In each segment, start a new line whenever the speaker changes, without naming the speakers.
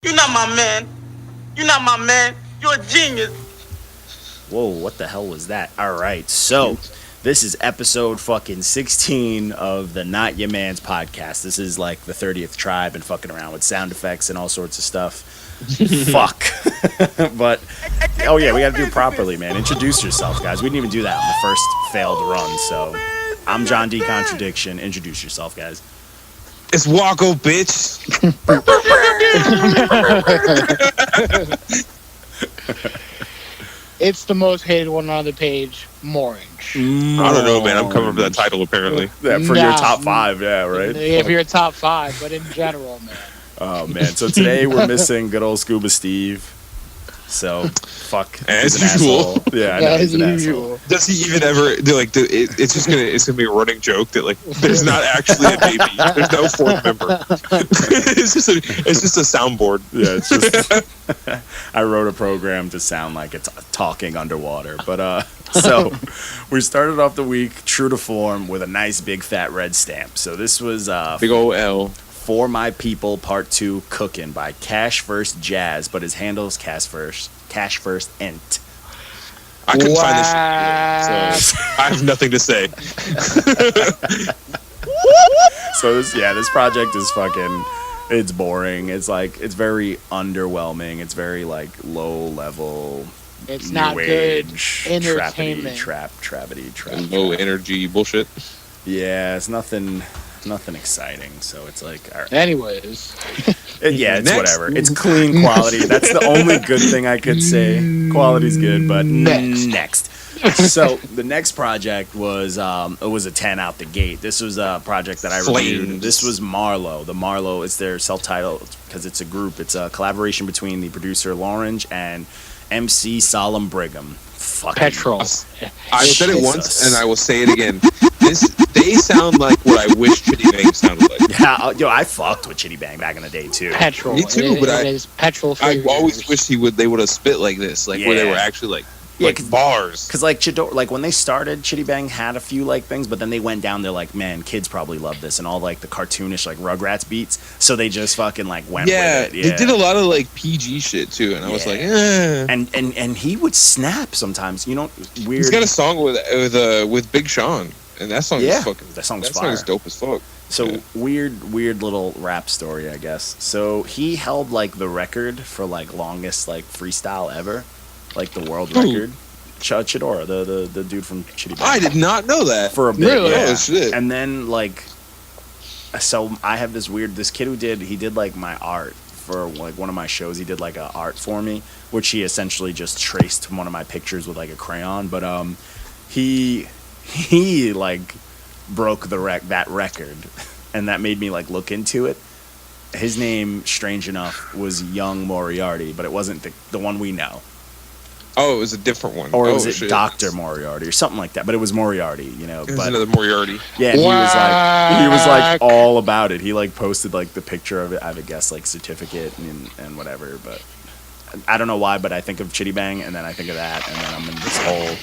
You're not my man. You're not my man. You're a genius.
Whoa, what the hell was that? All right, so this is episode fucking 16 of the Not Your Man's podcast. This is like the 30th tribe and fucking around with sound effects and all sorts of stuff. Fuck. But, oh yeah, we gotta do it properly, man. Introduce yourself, guys. We didn't even do that on the first failed run, so I'm John D. Contradiction. Introduce yourself, guys.
It's Waco, bitch.
It's the most hated one on the page, Morange.
I don't know, man. I'm coming for that title, apparently.
Yeah, for your top five, yeah, right?
If you're top five, but in general, man.
Oh, man. So today we're missing good old Scuba Steve. So, fuck.
As
he's an
usual.
asshole. Yeah, I know, he's
As
an
usual.
asshole.
Does he even ever do like? It's gonna be a running joke that like there's not actually a baby. There's no fourth member. it's just a soundboard.
Yeah, it's just I wrote a program to sound like it's talking underwater. But so we started off the week true to form with a nice big fat red stamp. So this was
Big ol' L.
For My People Part 2 Cookin' by Cash First Jazz, but his handle is Cash First Ent.
I couldn't find this shit, so I have nothing to say.
So this project is fucking, it's boring. It's like, it's very underwhelming. It's very like low level.
It's
new
not good
age,
entertainment.
Trappity.
Low energy bullshit.
Yeah, it's nothing exciting. So it's like, all right.
Anyways.
Yeah, it's
Next.
whatever. It's clean quality. That's the only good thing I could say. Quality's good, but next. So the next project was it was a 10 out the gate. This was a project that I reviewed.
Flames.
This was Marlowe. The Marlowe is their self-titled because it's a group. It's a collaboration between the producer Lorange and MC Solemn Brigham. Fucking
Petrol.
I said it once
Jesus.
and I will say it again. They sound like what I wish Chitty Bang sounded like.
Yeah, yo, I fucked with Chitty Bang back in the day too.
Petrol.
Me too, but
it is petrol
I
flavors.
always wished they would have spit like this, like where they
Yeah.
were actually like
Yeah,
like bars.
Because like like when they started, Chitty Bang had a few like things, but then they went down. They're like, man, kids probably love this and all like the cartoonish like Rugrats beats. So they just fucking like went
Yeah,
with it. Yeah,
they did a lot of like PG shit too, and I was like, eh.
and he would snap sometimes. You know, weird.
He's got a song with Big Sean, and that song
Yeah,
is fucking.
that song's
That song
fire.
is dope as fuck.
So
Yeah.
weird little rap story, I guess. So he held like the record for like longest like freestyle ever, like the world
Who?
record. Chidora, the dude from Chitty Bang.
I did not know that.
For a bit,
Really?
yeah.
Oh, shit.
And then like, so I have this kid who did like my art for like one of my shows. He did like a art for me, which he essentially just traced one of my pictures with like a crayon. But he like broke that record, and that made me like look into it. His name, strange enough, was Young Moriarty, but it wasn't the one we know.
Oh, it was a different one.
Or
oh,
was it
shit.
Dr. Moriarty or something like that? But it was Moriarty, you know.
It was
But
another Moriarty.
yeah, and he was like
Whack.
all about it. He like posted like the picture of it, I would guess like certificate and whatever. But I don't know why, but I think of Chitty Bang and then I think of that, and then I'm in this whole.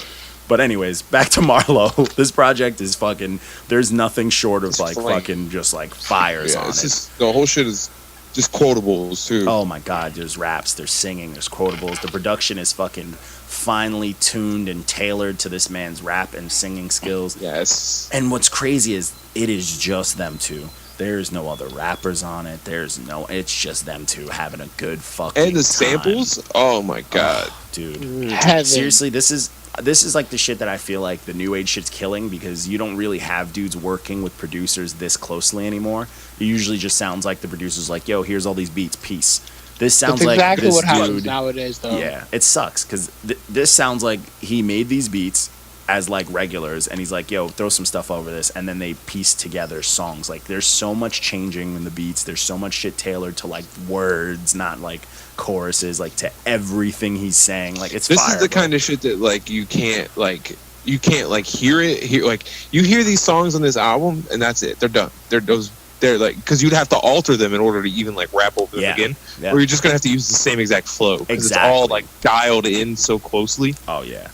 But anyways, back to Marlowe. This project is fucking. There's nothing short of
It's
like
flame.
fucking just like fires
Yeah,
on
it's
it.
just the whole shit is just quotables too.
Oh my god, there's raps, there's singing, there's quotables. The production is fucking finely tuned and tailored to this man's rap and singing skills.
Yes.
And what's crazy is it is just them two. There's no other rappers on it. It's just them two having a good fucking
And the
time.
samples. Oh my god.
Dude.
Heaven.
Seriously, this is like the shit that I feel like the new age shit's killing because you don't really have dudes working with producers this closely anymore. It usually just sounds like the producer's like, yo, here's all these beats, peace. This sounds
That's
like
exactly
this
what happens
dude.
nowadays, though.
Yeah, it sucks because this sounds like he made these beats as like regulars, and he's like, "Yo, throw some stuff over this," and then they piece together songs. Like, there's so much changing in the beats. There's so much shit tailored to like words, not like choruses, like to everything he's saying. Like, it's
This
fire,
is the
bro.
kind of shit that like you can't hear it. Like you hear these songs on this album, and that's it. They're done. They're like because you'd have to alter them in order to even like rap over them
Yeah.
again,
Yeah.
or you're just gonna have to use the same exact flow because it's
Exactly.
all like dialed in so closely.
Oh yeah,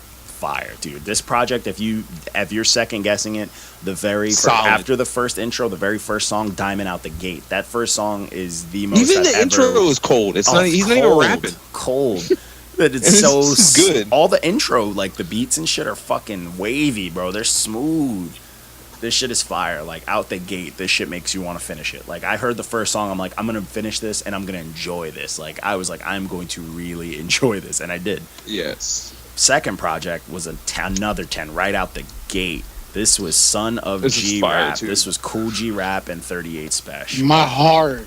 fire, dude. This project, if you're second guessing it,
Solid.
after the first intro, the very first song, Diamond Out the Gate. That first song is the most.
Even
I've
the intro
ever,
is cold. It's
Oh,
not. He's not even
cold,
rapping.
Cold. That it's
And
so
it's good.
All the intro, like the beats and shit, are fucking wavy, bro. They're smooth. This shit is fire. Like out the gate, this shit makes you want to finish it. Like I heard the first song, I'm like, I'm gonna finish this and I'm gonna enjoy this. Like I was like, I'm going to really enjoy this, and I did.
Yes.
Second project was another 10 right out the gate. This was Son of
This is
G
fire,
Rap.
too.
This was Cool G Rap and 38 Special.
My heart.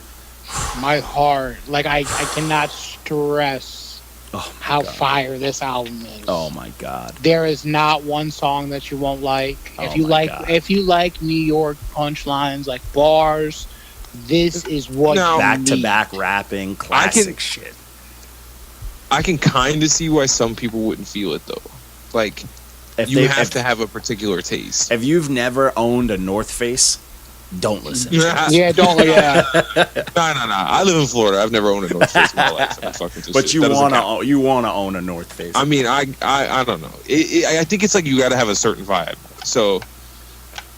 Like I cannot stress
Oh my
how
God.
fire this album is.
Oh my god.
There is not one song that you won't like.
Oh
If you
my
like,
God.
if you like New York punchlines, like bars, this is what
No.
you
Back to
need.
back rapping, classic shit.
I can kind of see why some people wouldn't feel it though. Like
If
you
they-
have
if-
to have a particular taste.
If you've never owned a North Face, don't listen.
Yeah, don't. Yeah,
No. I live in Florida. I've never owned a North Face in my life. I'm fucking just
But
shit.
you
That doesn't count.
wanna own a North Face.
I mean, I don't know. I think it's like you got to have a certain vibe. So,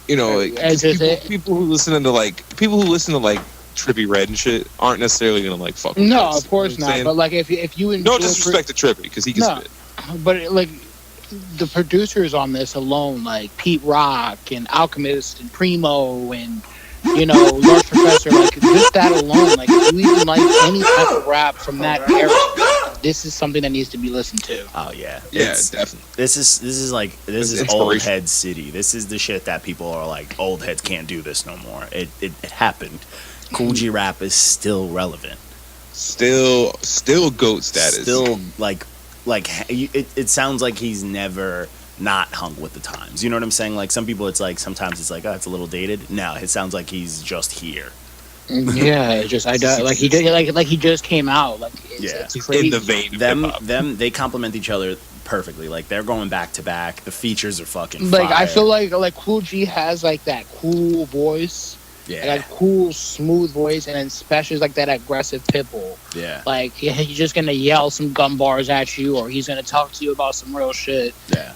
you know, like,
As is it.
people who listen to like Trippy Red and shit aren't necessarily gonna like fuck. With
no,
this.
of course
You know what I'm
not.
saying?
But like, if you enjoy
No disrespect to Trippy because he can
No.
spit.
but like the producers on this alone, like Pete Rock and Alchemist and Primo and Large Professor, like just that alone, like if you even like any type of rap from that era, this is something that needs to be listened to.
Oh yeah.
Yeah,
It's-
definitely.
This is
It's
old
inspiration.
head city. This is the shit that people are like, old heads can't do this no more. It happened. Cool G Rap is still relevant.
Still goat status.
Still it sounds like he's never not hung with the times. You know what I'm saying? Like some people, it's like sometimes it's like, oh, it's a little dated. No, it sounds like he's just here.
Yeah, it just like he did like he just came out. Like
Yeah.
it's
He's
crazy.
in the vein of hip-hop.
Them they complement each other perfectly. Like they're going back to back. The features are fucking
Like
fire.
I feel like Cool G has like that cool voice,
yeah,
that cool smooth voice, and then especially like that aggressive pitbull.
yeah,
Like he's just gonna yell some gun bars at you, or he's gonna talk to you about some real shit.
yeah.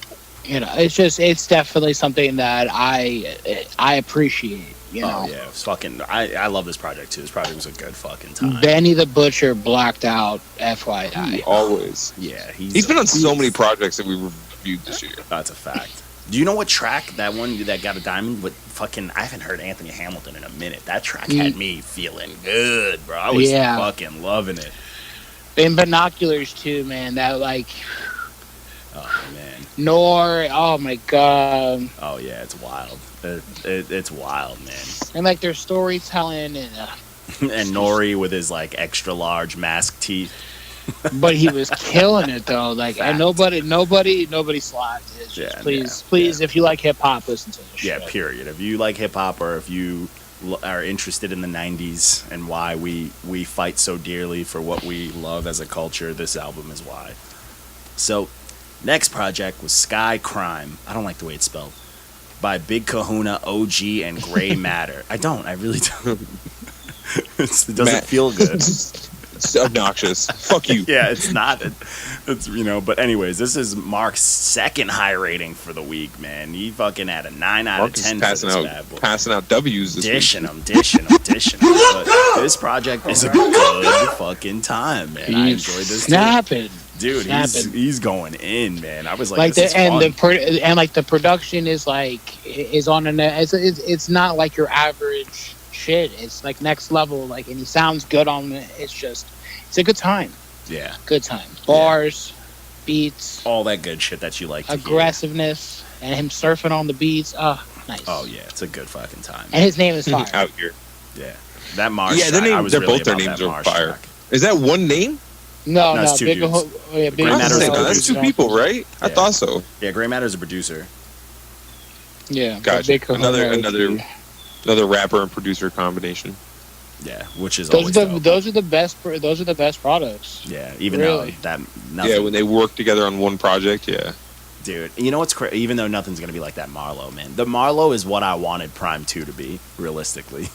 It's definitely something that I appreciate.
Oh yeah, it's fucking. I love this project too. This project was a good fucking time.
Benny the Butcher blacked out. FYI.
Always.
Yeah,
He's been on so many projects that we reviewed this year.
That's a fact. Do you know what track that one that got a diamond? With fucking, I haven't heard Anthony Hamilton in a minute. That track had me feeling good, bro. I was
Yeah.
fucking loving it.
And Binoculars too, man. That like
Oh man.
Oh my god.
Oh yeah, it's wild. It's wild, man.
And like their storytelling, and
And Nori with his like extra large mask teeth.
but he was killing it though. Like
Fact.
and nobody slapped. It's just,
Yeah,
please, if you like hip hop, listen to this.
Yeah,
shit.
period. If you like hip hop or if you are interested in the 90s and why we fight so dearly for what we love as a culture, this album is why. So, next project was Sky Crime. I don't like the way it's spelled. By Big Kahuna, OG, and Gray Matter. I really don't. It doesn't feel good.
It's obnoxious. Fuck you.
Yeah, it's not. It's but anyways, this is Mark's second high rating for the week, man. He fucking had a 9 out
Mark
of
is
10 for
passing
this
out,
bad boy.
passing out W's this week.
Dishing them. But this project is a good fucking time, man. I enjoyed this.
Snapping.
Dude,
snapping.
he's going in, man. I was like,
Like
this
the
is
and
fun.
and like the production is on an it's not like your average shit. It's like next level. Like and he sounds good on it. It's a good time.
Yeah,
Good time. Bars, beats,
all that good shit that you like to hear.
aggressiveness, and him surfing on the beats. Nice.
Oh yeah, it's a good fucking time.
And his name is Fire.
Out here.
Yeah, that Marsh.
Yeah, their
track, I
name-
was
they're
really
both their
about
names
that
are
Marsh
fire.
track.
Is that one name?
No,
No, it's two
Big
dudes.
yeah, Big
Gray
I was
Matter's
saying,
a
no, that's two
producer.
people, right? I
Yeah.
thought so.
Yeah, Gray Matter's a producer.
Yeah,
Gotcha.
Big Kahuna.
Another rapper and producer combination.
Yeah, which is
Those
always
are
dope.
those are the best. Those are the best products.
Yeah, even
Really?
though that nothing.
Yeah, when they work together on one project, yeah.
Dude, you know what's crazy? Even though nothing's gonna be like that Marlowe, man. The Marlowe is what I wanted Prime 2 to be, realistically.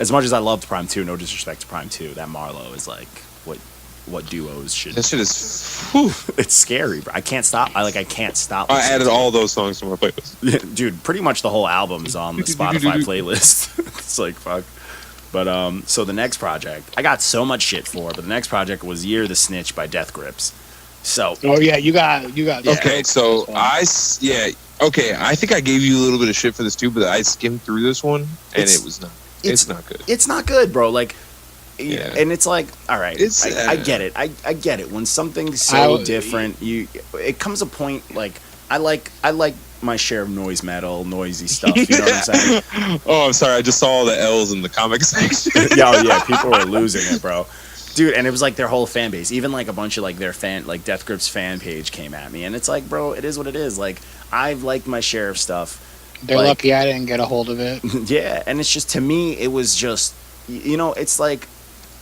As much as I loved Prime 2, no disrespect to Prime 2, that Marlowe is like what what duos should.
That shit is. Whew.
It's scary, bro. I can't stop. I can't stop.
I
listening
added
to
all those songs to my playlist.
it. Dude, pretty much the whole album's on the Spotify playlist. It's like fuck. But so the next project, I got so much shit for, but the next project was Year of the Snitch by Death Grips. So
Oh yeah, you got.
Okay, so okay, I think I gave you a little bit of shit for this too, but I skimmed through this one and
It's-
it was not. It's not good.
it's not good, bro. Like,
Yeah.
and it's like, all right,
It's,
I get it. I get it. When something's so
I-
different, it comes a point like I like my share of noise metal, noisy stuff. You know what I'm saying?
Oh, I'm sorry. I just saw all the L's in the comic section.
Yeah, people were losing it, bro. Dude, and it was like their whole fan base. Even like a bunch of like their Death Grips fan page came at me, and it's like, bro, it is what it is. Like, I've liked my share of stuff.
They're
like-
lucky I didn't get a hold of it.
Yeah, and it's just, to me, it was just, it's like,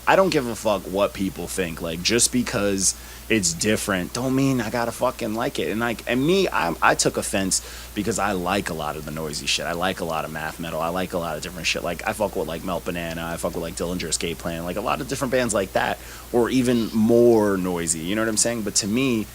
I don't give a fuck what people think. Like, just because it's different don't mean I gotta fucking like it. And like, and me, I took offense because I like a lot of the noisy shit. I like a lot of math metal. I like a lot of different shit. Like, I fuck with like Melt Banana. I fuck with like Dillinger Escape Plan. Like a lot of different bands like that, or even more noisy. You know what I'm saying? But to me,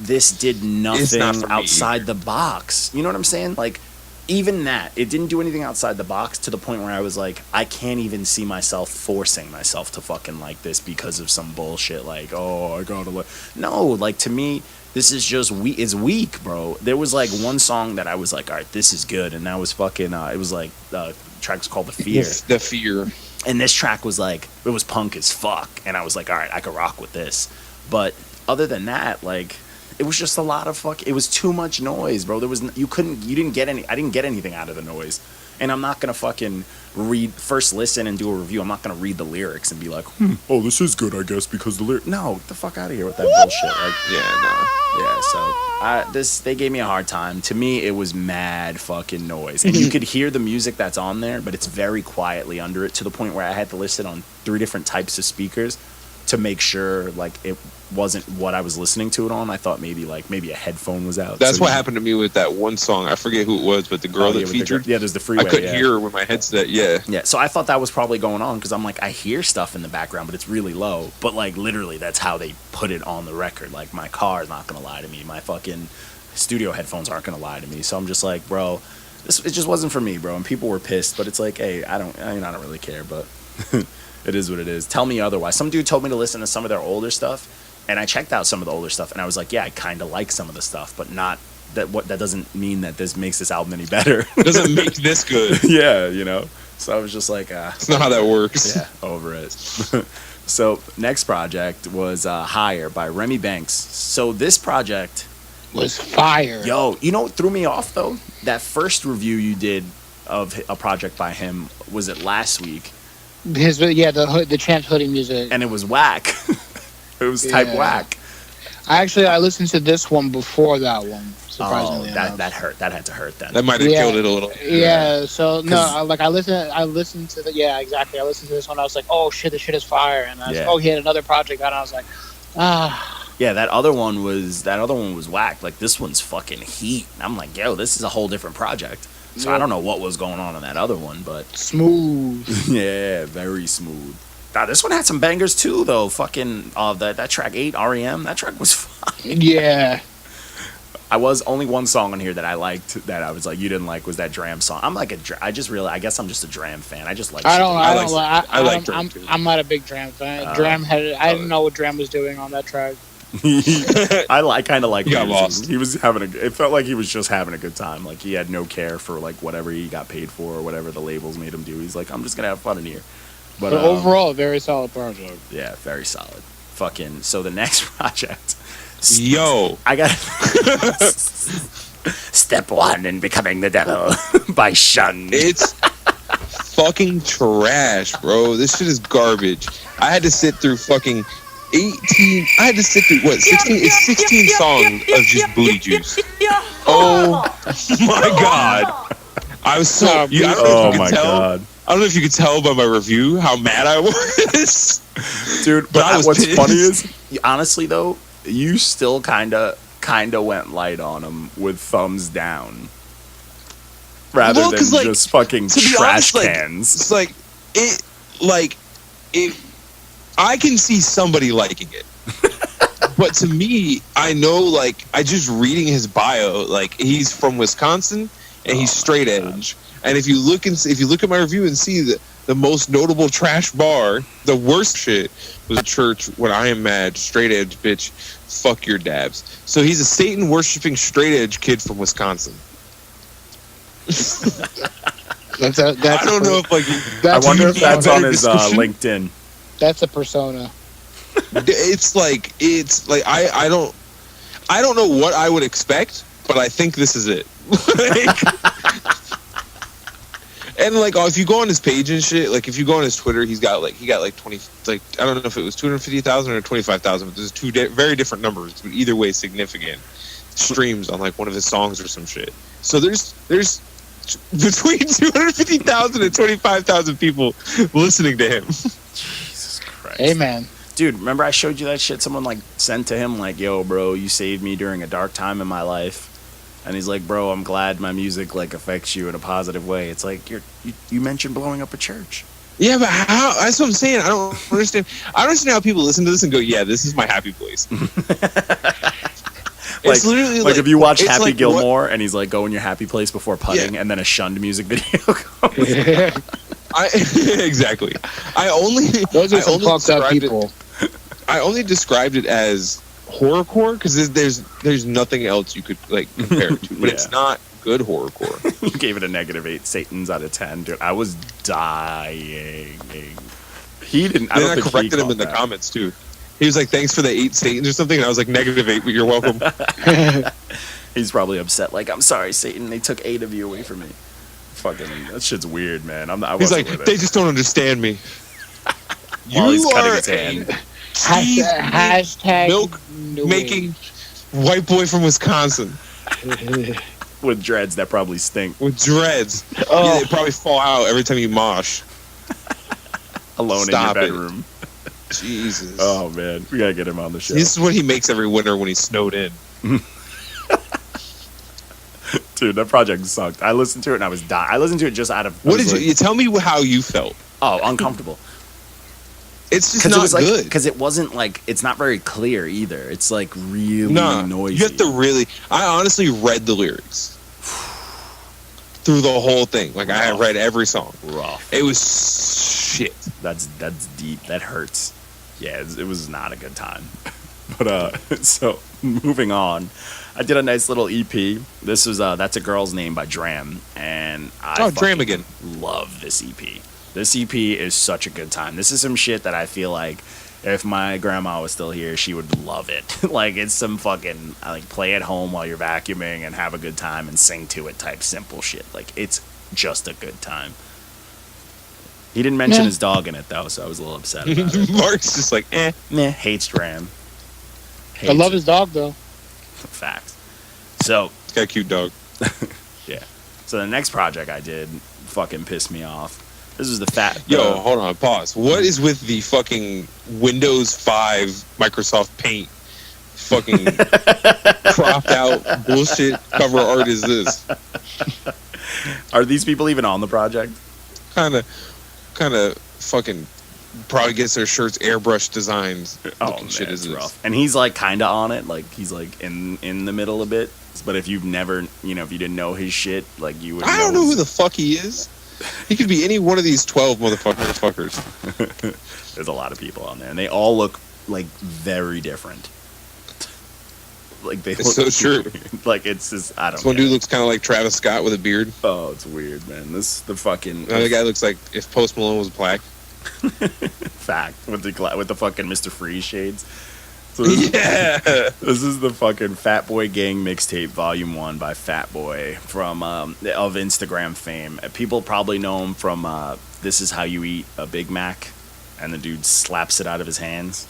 this did nothing
not for me
outside the box. You know what I'm saying? Like, even that, it didn't do anything outside the box to the point where I was like, I can't even see myself forcing myself to fucking like this because of some bullshit. Like, oh, I gotta like. No, like, to me, this is just it's weak, bro. There was like one song that I was like, all right, this is good, and that was fucking. It was like the track was called The Fear,
The Fear.
and this track was like, it was punk as fuck, and I was like, all right, I could rock with this. But other than that, like, it was just a lot of it was too much noise, bro. You didn't get I didn't get anything out of the noise. And I'm not gonna fucking first listen and do a review. I'm not gonna read the lyrics and be like, oh, this is good, I guess, because the lyric. No, get the fuck out of here with that bullshit. Like, yeah, so they gave me a hard time. To me, it was mad fucking noise, and you could hear the music that's on there, but it's very quietly under it, to the point where I had to listen on 3 different types of speakers to make sure like it wasn't what I was listening to it on. I thought maybe a headphone was out.
That's
So
what
you-
happened to me with that one song. I forget who it was, but the girl that
with the
featured.
there's the freeway.
I couldn't
yeah.
hear her with my headset. Yeah.
Yeah, so I thought that was probably going on because I'm like, I hear stuff in the background, but it's really low. But like, literally, that's how they put it on the record. Like, my car is not gonna lie to me. My fucking studio headphones aren't gonna lie to me. So I'm just like, bro, it just wasn't for me, bro. And people were pissed, but it's like, hey, I don't really care, but it is what it is. Tell me otherwise. Some dude told me to listen to some of their older stuff, and I checked out some of the older stuff, and I was like, yeah, I kind of like some of the stuff, but not that. That doesn't mean that this makes this album any better.
Doesn't make this good.
Yeah, So I was just like,
It's not how that works.
yeah, over it. So next project was Higher by Remy Banks. So this project,
Was fire.
yo, you know what threw me off though? That first review you did of a project by him, was it last week?
The Chance Hoodie music.
And it was whack. It was type
Yeah.
whack.
I listened to this one before that one. Surprisingly
Oh,
enough.
that hurt. That had to hurt then.
That might have
Yeah.
killed it a little.
Yeah, so no,
'Cause-
I listened to exactly. I listened to this one. I was like, oh shit, this shit is fire. And I was
Yeah.
like, oh, he had another project out. And I was like,
Yeah, that other one was whack. Like, this one's fucking heat. And I'm like, yo, this is a whole different project. So I don't know what was going on in that other one, but
smooth.
yeah, very smooth. Now, this one had some bangers too, though. Fucking that track 8 REM. That track was fine.
Yeah.
I was only one song on here that I liked that I was like, you didn't like, was that Dram song. I'm like I guess I'm just a Dram fan. I just like.
I
like Dram too.
I'm not a big Dram fan. I didn't know what Dram was doing on that track.
I kind of like.
He got lost.
He was having it felt like he was just having a good time. Like, he had no care for like whatever he got paid for or whatever the labels made him do. He's like, I'm just gonna have fun in here. But
But overall, a very solid project.
yeah, very solid. Fucking. So the next project.
Yo,
I got Step 1 in Becoming the Devil by Shun.
it's fucking trash, bro. This shit is garbage. I had to sit through fucking 18. I had to sit through what 16? It's 16 songs of just booty juice. Oh my god. I was so. I don't know if
Oh
you could
my
tell.
god.
I don't know if you could tell by my review how mad I was.
Dude,
But I was
what's
pissed.
funny is, honestly though, you still kinda went light on him with thumbs down, rather
Well,
than
'cause, like,
just fucking
to be
trash
honest, like,
cans.
It's like it I can see somebody liking it. But to me, I know, like, I just reading his bio, like, he's from Wisconsin and he's straight edge. And if you look at my review and see the most notable trash bar, the worst shit was a church when I am mad, straight edge bitch, fuck your dabs. So he's a Satan worshipping straight edge kid from Wisconsin.
I
don't know if like
I wonder if that's on his
discussion?
LinkedIn.
That's a persona.
It's like I don't know what I would expect, but I think this is it. And like, if you go on his page and shit, like if you go on his Twitter, he got like 20, like I don't know if it was 250,000 or 25,000, but there's two very different numbers, but either way significant streams on like one of his songs or some shit. So there's between 250,000 and 25,000 people listening to him.
Jesus Christ.
Amen.
Dude, remember I showed you that shit someone like sent to him, like, yo, bro, you saved me during a dark time in my life. And he's like, bro, I'm glad my music like affects you in a positive way. It's like you mentioned blowing up a church.
Yeah, but how? That's what I'm saying. I don't understand. I don't understand how people listen to this and go, "Yeah, this is my happy place." It's literally
like if you watch
it's
Happy
like
Gilmore and he's like, "Go in your happy place before putting," and then a shunned music video comes.
Exactly.
Those are some fucked up people.
I only described it as horrorcore because there's nothing else you could like compare it to, but it's not good horrorcore.
You gave it a -8 Satans out of 10, dude. I was dying. He didn't. I
Then
don't
I
think
corrected
he
him in the
caught that.
comments too. He was like, "Thanks for the 8 Satans" or something, and I was like, -8, but you're welcome.
He's probably upset. Like, I'm sorry, Satan. They took 8 of you away from me. Fucking, that shit's weird, man.
He's like, "They just don't understand me."
While he's
You
cutting
are
his hand.
Hashtag
milk making white boy from Wisconsin
With dreads that probably stink.
with dreads.
Oh.
Yeah, they probably fall out every time you mosh.
Alone
Stop
in
it.
your bedroom.
Jesus.
Oh, man. We gotta get him on the show.
This is what he makes every winter when he's snowed in.
Dude, that project sucked. I listened to it and I was dying. I listened to it just out of...
What did you tell me how you felt?
Oh, uncomfortable.
It's just
Because
not
it was like,
good.
because it wasn't like, it's not very clear either. It's like really
No,
noisy.
you have to really. I honestly read the lyrics through the whole thing. Like I
Rough.
read every song.
Rough.
It was shit.
That's deep. That hurts. Yeah, it was not a good time. But so moving on, I did a nice little EP. This was That's a Girl's Name by Dram, and I
Dram again.
love this EP. This EP is such a good time. This is some shit that I feel like if my grandma was still here, she would love it. Like it's some fucking like play at home while you're vacuuming and have a good time and sing to it type simple shit. Like it's just a good time. He didn't mention his dog in it though, so I was a little upset about it.
Mark's just like,
Meh, hates Dram.
I love his dog though.
Facts. So
He's got a cute dog.
yeah. So the next project I did fucking pissed me off. This is the fat.
Yo, hold on, pause. What is with the fucking Windows 5 Microsoft Paint fucking cropped out bullshit cover art is this?
Are these people even on the project?
Kind of fucking probably gets their shirts airbrush designs.
Oh
Looking
man,
shit
it's
is this.
rough. And he's like kind of on it. Like he's like in the middle a bit. But if you've never, if you didn't know his shit, like you would.
I don't know who the fuck he is. He could be any one of these 12 motherfuckers.
There's a lot of people on there, and they all look like very different. Like they
It's
look
so true.
weird. Like it's just I don't.
This one
get
dude
it.
looks kind of like Travis Scott with a beard.
Oh, it's weird, man. The fucking
Another guy looks like if Post Malone was black.
fact with the fucking Mr. Freeze shades. So this,
Yeah.
this is the fucking Fat Boy Gang mixtape, Volume 1 by Fat Boy from of Instagram fame. People probably know him from This Is How You Eat a Big Mac, and the dude slaps it out of his hands.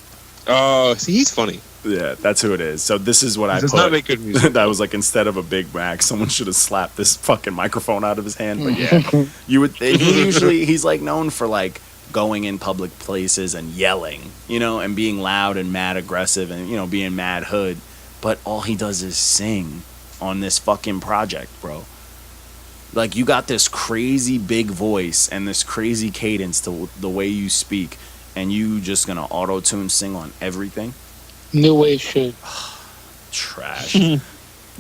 Oh, see, he's funny.
Yeah, that's who it is. So this is what I
He does
put.
not make good music.
That was like instead of a Big Mac, someone should have slapped this fucking microphone out of his hand. But yeah, you would. He's like known for like going in public places and yelling, and being loud and mad aggressive and being mad hood. But all he does is sing on this fucking project, bro. Like you got this crazy big voice and this crazy cadence to the way you speak, and you just gonna auto tune sing on everything?
New Wave should.
Trash,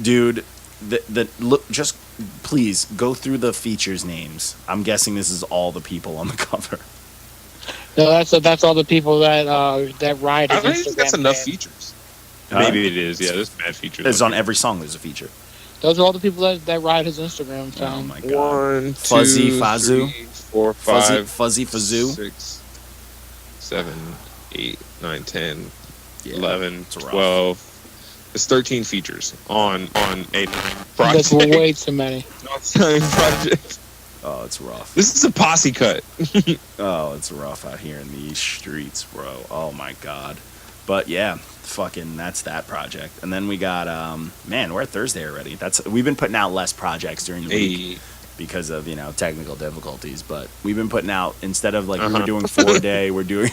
dude. The look, just please go through the features names. I'm guessing this is all the people on the cover.
No, that's all the people that ride
I
his
don't think that's
Instagram
enough
ban.
features.
Huh?
Maybe it is. Yeah, there's bad features.
It's on every song. There's a feature.
Those are all the people that ride his Instagram.
Oh
Tom.
my god.
1, 2,
Fuzzy Fazoo?
3, 4, 5,
Fuzzy Fazoo.
6, 7, 8, 9, 10,
Yeah,
11,
it's rough.
12. It's 13 features on a
That's
project.
way too many.
project.
Oh, it's rough.
This is a posse cut.
Oh, it's rough out here in these streets, bro. Oh my god. But yeah, fucking that's that project. And then we got man, we're at Thursday already. We've been putting out less projects during the week because of, technical difficulties, but we've been putting out, instead of like we were doing 4 a day, we're doing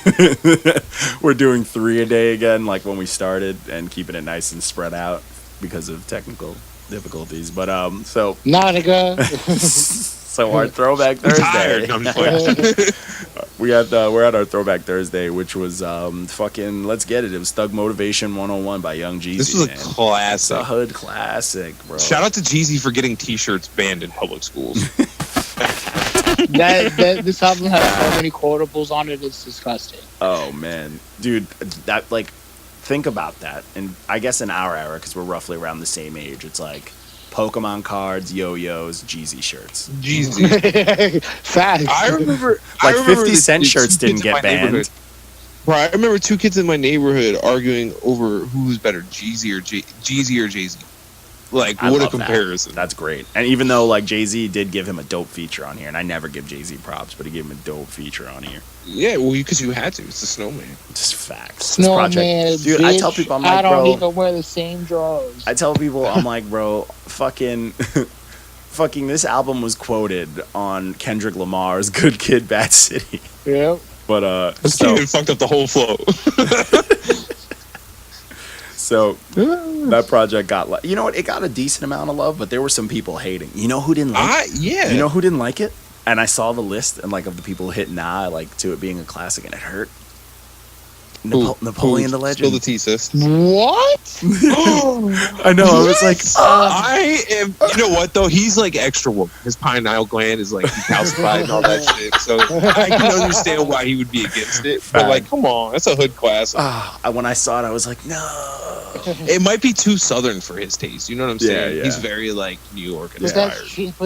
we're doing 3 a day again, like when we started, and keeping it nice and spread out because of technical difficulties. But so
Nautica.
so our throwback
I'm
Thursday.
tired. I'm just playing.
We're at our throwback Thursday, which was fucking let's get it. It was Thug Motivation 101 by Young Jeezy.
This was a
man. It's a
classic.
hood classic, bro.
Shout out to Jeezy for getting T-shirts banned in public schools.
This album has so many quotables on it. It's disgusting.
Oh man, dude, that think about that, and I guess in our era, because we're roughly around the same age, it's like Pokemon cards, yo-yos, Jeezy shirts.
Jeezy.
Facts.
I remember
50 Cent
the
shirts
two
didn't
kids in
get
my
banned.
neighborhood- Bro, I remember 2 kids in my neighborhood arguing over who's better, Jeezy or Jay-Z. Like,
I
what a
love that.
comparison.
That's great. And even though like Jay-Z did give him a dope feature on here, and I never give Jay-Z props, but he gave him a dope feature on here.
Yeah, well, because you had to. It's the snowman.
Just facts. This
Snowman,
dude,
bitch,
I tell people, I'm like,
I don't
bro.
even wear the same drawers.
I tell people, I'm like, bro, fucking this album was quoted on Kendrick Lamar's Good Kid, Bad City.
Yep.
But
This
so
kid fucked up the whole flow.
that project got you know what? It got a decent amount of love, but there were some people hating. You know who didn't like it?
Yeah.
You know who didn't like it? And I saw the list and like of the people who hit to it being a classic, and it hurt. Napoleon the Legend.
Spill the tea, sis.
What?
I know. I was like,
I am. You know what though? He's like extra woke. His pineal gland is like decalcified and all that shit. So I can understand why he would be against it. But like, come on, that's a hood class.
when I saw it, I was like, no.
It might be too southern for his taste. You know what I'm saying?
Yeah.
He's very like New York
But
inspired.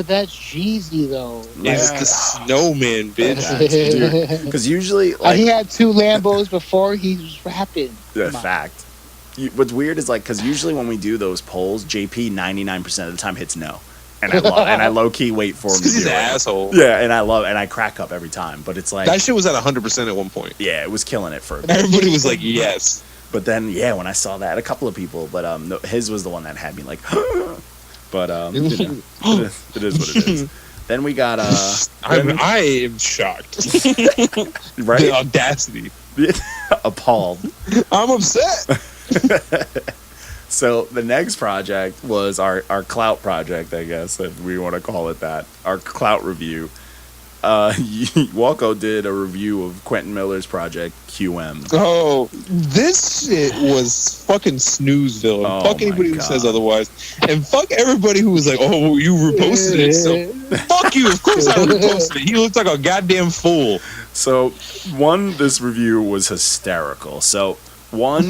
that's Jeezy though.
It's the snowman, bitch.
Because usually,
And
like,
he had 2 Lambos before he was rapping.
the
Come on.
fact. What's weird is like, because usually when we do those polls, JP 99% of the time hits no, and I low key wait for him to
Because he's
do
an
it.
asshole.
Yeah, and I crack up every time, but it's like
That shit was at 100% at one point.
yeah, it was killing it for a bit.
Everybody was like, yes.
But then yeah, when I saw that, a couple of people, but no, his was the one that had me like, but it is what it is. Then we got
I am shocked.
right
The audacity.
appalled.
I'm upset.
So the next project was our clout project, I guess, if we want to call it that. Our clout review. Walko did a review of Quentin Miller's project QM.
Oh, this shit was fucking snoozeville.
Oh
Fuck
my
anybody who
God.
says otherwise. And fuck everybody who was like, oh, you reposted it. So fuck you. Of course I reposted it. He looked like a goddamn fool.
So this review was hysterical. So like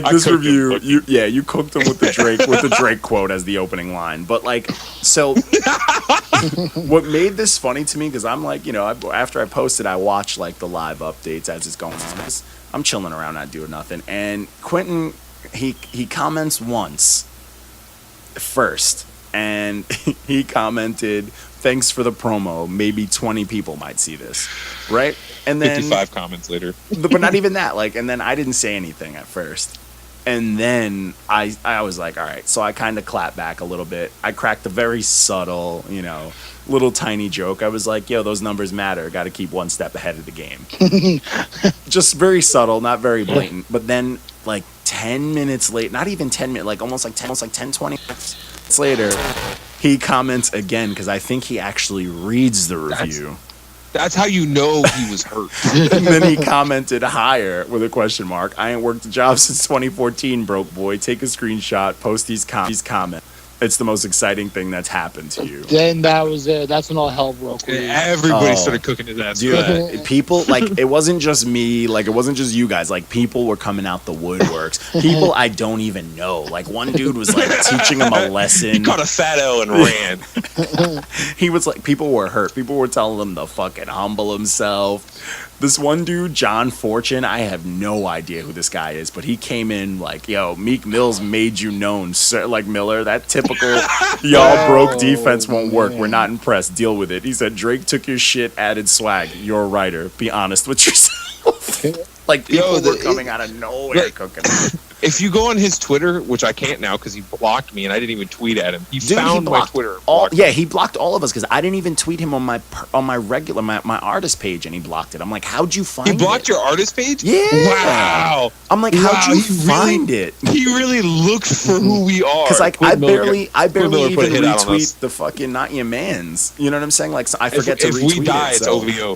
I
this
cooked him,
review, you cooked him with the Drake quote as the opening line. But like, so what made this funny to me, because I'm like, after I posted, I watch like the live updates as it's going on. 'Cause I'm chilling around, not doing nothing. And Quentin, he comments once first, and he commented, "Thanks for the promo. Maybe 20 people might see this." Right? And then
55 comments later.
but not even that. Like, and then I didn't say anything at first. And then I was like, all right. So I kind of clapped back a little bit. I cracked a very subtle, little tiny joke. I was like, yo, those numbers matter. Got to keep one step ahead of the game. Just very subtle, not very blatant. But then like 10 minutes late, not even 10 minutes, like almost like 10, 20 minutes later, he comments again, because I think he actually reads the review.
That's how you know he was hurt.
And then he commented higher with a question mark. I ain't worked a job since 2014, broke boy. Take a screenshot, post these comments. It's the most exciting thing that's happened to you.
Then that was it. That's when all hell broke loose.
Everybody
Oh.
started cooking his ass.
Dude, people, like, it wasn't just me, like, it wasn't just you guys, like, people were coming out the woodworks. People I don't even know. Like, one dude was, like, teaching him a
He
lesson.
caught a fat L and ran.
He was like, people were hurt. People were telling him to fucking humble himself. This one dude, John Fortune, I have no idea who this guy is, but he came in like, yo, Meek Mill's made you known, sir. Like Miller, that typical y'all broke defense won't work. We're not impressed. Deal with it. He said, Drake took your shit, added swag. You're a writer. Be honest with yourself. Like, people were coming out of nowhere
like,
cooking.
If you go on his Twitter, which I can't now because he blocked me and I didn't even tweet at him. He found my
blocked
Twitter. and
All,
blocked
yeah,
me.
he blocked all of us because I didn't even tweet him on my regular my artist page, and he blocked it. I'm like, how'd you find it?
He blocked your artist page?
Yeah.
Wow.
I'm like,
Wow,
how'd you
he really-
find it?
He really looked for who we are.
Because like
Quinn
I
Miller
barely
Miller put a
even
hit out on us.
retweet the fucking not your man's. You know what I'm saying? Like so I forget
if
to retweet
we die,
it.
it's
So.
OVO.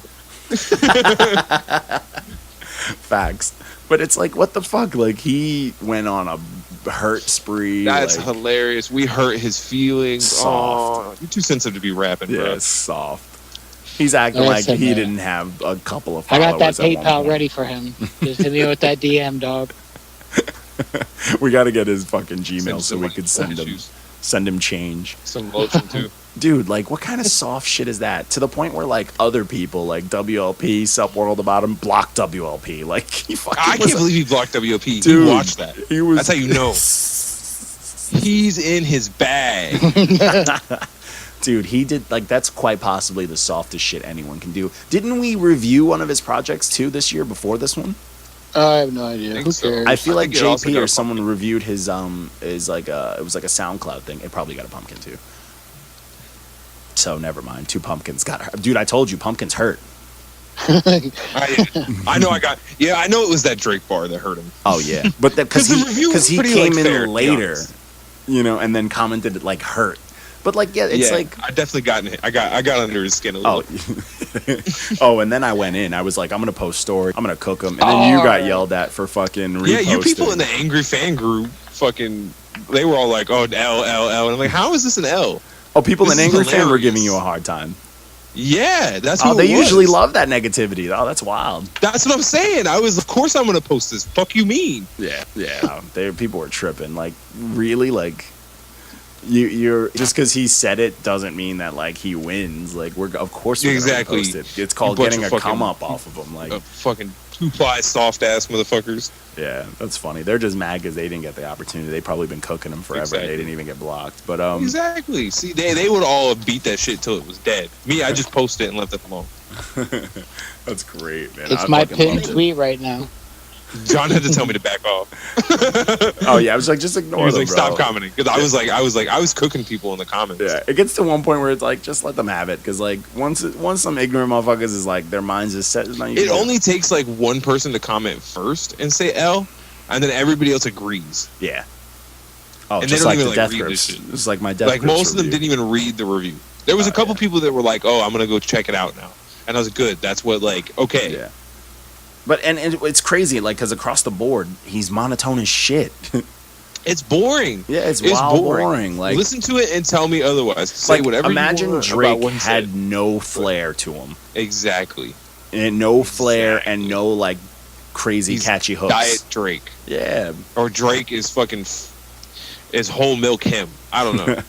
Facts. But it's like, what the fuck? Like he went on a hurt spree.
That's
like,
hilarious. We hurt his feelings.
Soft.
Oh, you're too sensitive to be rapping,
yeah,
bro.
soft. He's acting like
Listen,
he
man.
didn't have a couple of
I
followers.
got that
at one
PayPal
point.
ready for him. Just hit me with that DM, dog.
We got to get his fucking Gmail
Send
so
some
we
money
could
for
send him
issues.
change.
Some lotion too.
Dude, like, what kind of soft shit is that? To the point where, like, other people, like WLP, Sup World About Him, blocked WLP. Like, he fucking
I
was
can't believe he blocked WP.
Dude,
He watched that.
He was.
That's how you know. He's in his bag.
Dude, he did, like, that's quite possibly the softest shit anyone can do. Didn't we review one of his projects, too, this year before this one?
I have no idea.
think
Who
so.
cares?
I feel
I
like
think it also
JP
got
or
a
someone
pumpkin.
reviewed his, like, it was like a SoundCloud thing. It probably got a pumpkin, too. So, never mind. 2 pumpkins got hurt. Dude, I told you, pumpkins hurt.
I know I know it was that Drake bar that hurt him.
Oh yeah, but because
'Cause the review was
he
pretty,
came
like,
in
fair, to be
later,
honest.
you know, and then commented it like hurt. But like yeah, it's
yeah,
like
I definitely got in it. I got under his skin a little.
oh, and then I went in. I was like, I'm gonna post story. I'm gonna cook them, and then you got yelled at for fucking reposting.
Yeah, you people in the angry fan group, fucking, they were all like, "Oh, L," and I'm like, "How is this an L?"
Oh, people
this
in
is
Angry Fan were
hilarious.
giving you a hard time.
Yeah, that's
Oh,
what
they
it was.
usually love that negativity. Oh, that's wild.
That's what I'm saying. Of course, I'm gonna post this. Fuck you, mean?
Yeah. People were tripping. Like really, like you're just because he said it doesn't mean that like he wins. Like of course we're
Exactly.
gonna post it. It's called
You bunch
getting a
of
come
fucking-
up off of him. Like
Fucking 2-ply soft ass motherfuckers.
yeah, that's funny. They're just mad because they didn't get the opportunity. They probably been cooking him forever.
Exactly.
They didn't even get blocked. But
Exactly. See, they would all beat that shit till it was dead. Me, I just posted it and left it alone.
that's great, man.
It's
I
my
fucking
pinned
loved it.
tweet right now.
John had to tell me to back off.
Oh yeah, I was like, just
He
ignore
was
them,
like,
bro.
"Stop commenting," because I was cooking people in the comments.
Yeah, it gets to one point where it's like, just let them have it, because like once some ignorant motherfuckers is like their minds is set.
It only takes like one person to comment first and say L, and then everybody else agrees.
yeah. Oh,
And
just
they don't
like
even,
the
like,
death
read
grips.
this shit.
It's like my death
Like
grips
most of them
review.
didn't even read the review. There was a couple
yeah.
people that were like, "Oh, I'm gonna go check it out now," and I was like, "Good, that's what like okay."
Yeah. But and it's crazy, like, because across the board, he's monotone as shit.
It's boring.
Yeah, it's
It's
wild
boring.
boring. Like,
Listen to it and tell me otherwise. Say
like
whatever.
imagine
you want about
Drake
what he
had
said.
no flair to him,
Exactly.
and no flair and
Exactly.
no like crazy
He's
catchy hooks.
Diet Drake
Yeah,
or Drake is fucking is whole milk him. I don't know.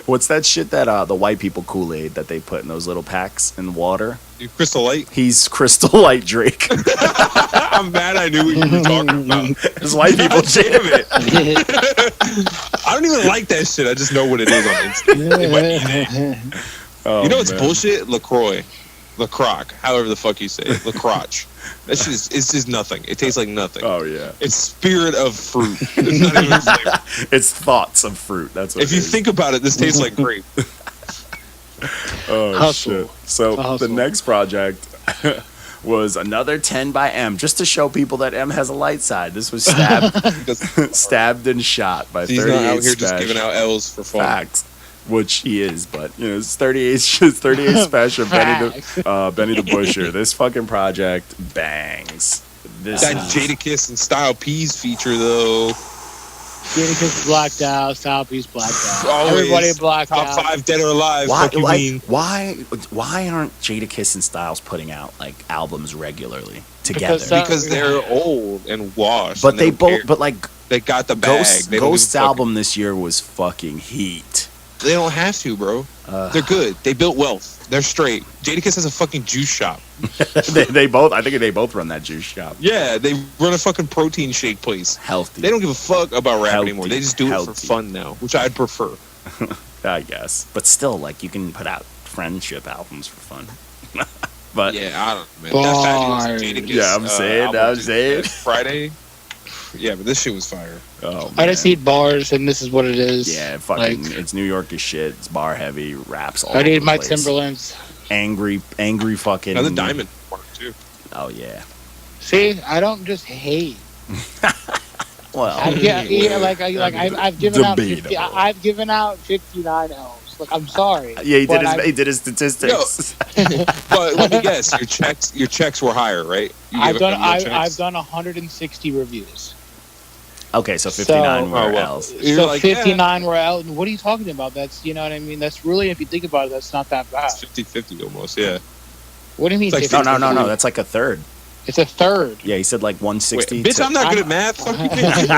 what's that shit that the white people Kool-Aid that they put in those little packs in water?
Crystal Light.
He's Crystal Light Drake.
I'm mad. I knew what you were talking about.
It's white people
God
shit.
damn it. I don't even like that shit. I just know what it is on Instagram. It might be that.
Oh,
You know what's
man.
bullshit? LaCroix. LaCroix. However the fuck you say it. LaCroix. That shit is, it's just nothing. It tastes like nothing.
Oh yeah,
It's spirit of fruit. It's not even flavor.
it's thoughts of fruit. That's what
If
it
you
is.
think about it, this tastes like grape.
Oh
Hustle.
shit! So
Hustle.
the next project was another 10 by M, just to show people that M has a light side. This was stabbed, stabbed and shot by
He's not
38
out here just
Special.
giving out L's for fun.
Facts. which he is, but you know, it's 38 special. Benny the Busher. This fucking project bangs. This
That
is,
Jadakiss and Style P's feature though.
Jadakiss blacked out. Southeast blacked out.
Always.
Everybody blacked
Top
out.
5 dead or alive.
why,
Fuck you
like,
mean?
why aren't Jadakiss and Styles putting out like albums regularly together?
Because they're old and washed.
but
and
they
don't
both,
care.
but like
They got the bag. They don't
Ghost's
give a fuck.
album this year was fucking heat.
They don't have to, bro. They're good. They built wealth. They're straight. Jadakiss has a fucking juice shop.
they both, I think they both run that juice shop.
Yeah, they run a fucking protein shake place.
Healthy,
They don't give a fuck about rap
Healthy.
anymore. They just do it for
Healthy.
fun now, which I'd prefer.
I guess. But still, like you can put out friendship albums for fun. But
Yeah, I don't know, man. That
Bars.
Fabulous Jadakiss,
Yeah, I'm saying.
saying. Friday. Yeah, but this shit was fire.
oh,
I just
man.
need bars, and this is what it is.
Yeah, fucking.
Like,
It's New York as shit. It's bar heavy. Raps all
I
over
need
the
my
place.
Timberlands.
Angry fucking.
Another diamond mark too.
Oh yeah.
See, I don't just hate.
Well,
I've given out 50,
Debatable.
I've given out 59 L's. Like, I'm sorry.
yeah,
but I-
he did his statistics.
But let me guess, your checks were higher, right? You
I've
gave
done
up on your
I've
checks?
done 160 reviews.
Okay, so 59
So-
were
Oh, well.
L's.
You're
So
like,
59 were L. What are you talking about? That's, you know what I mean? That's really, if you think about it, that's not that bad.
It's 50-50 almost, yeah.
What do you mean?
It's like
50?
No. That's like a third.
It's a third.
Yeah, he said like
Wait,
160.
bitch, I'm not good at math. Fuck you, bitch.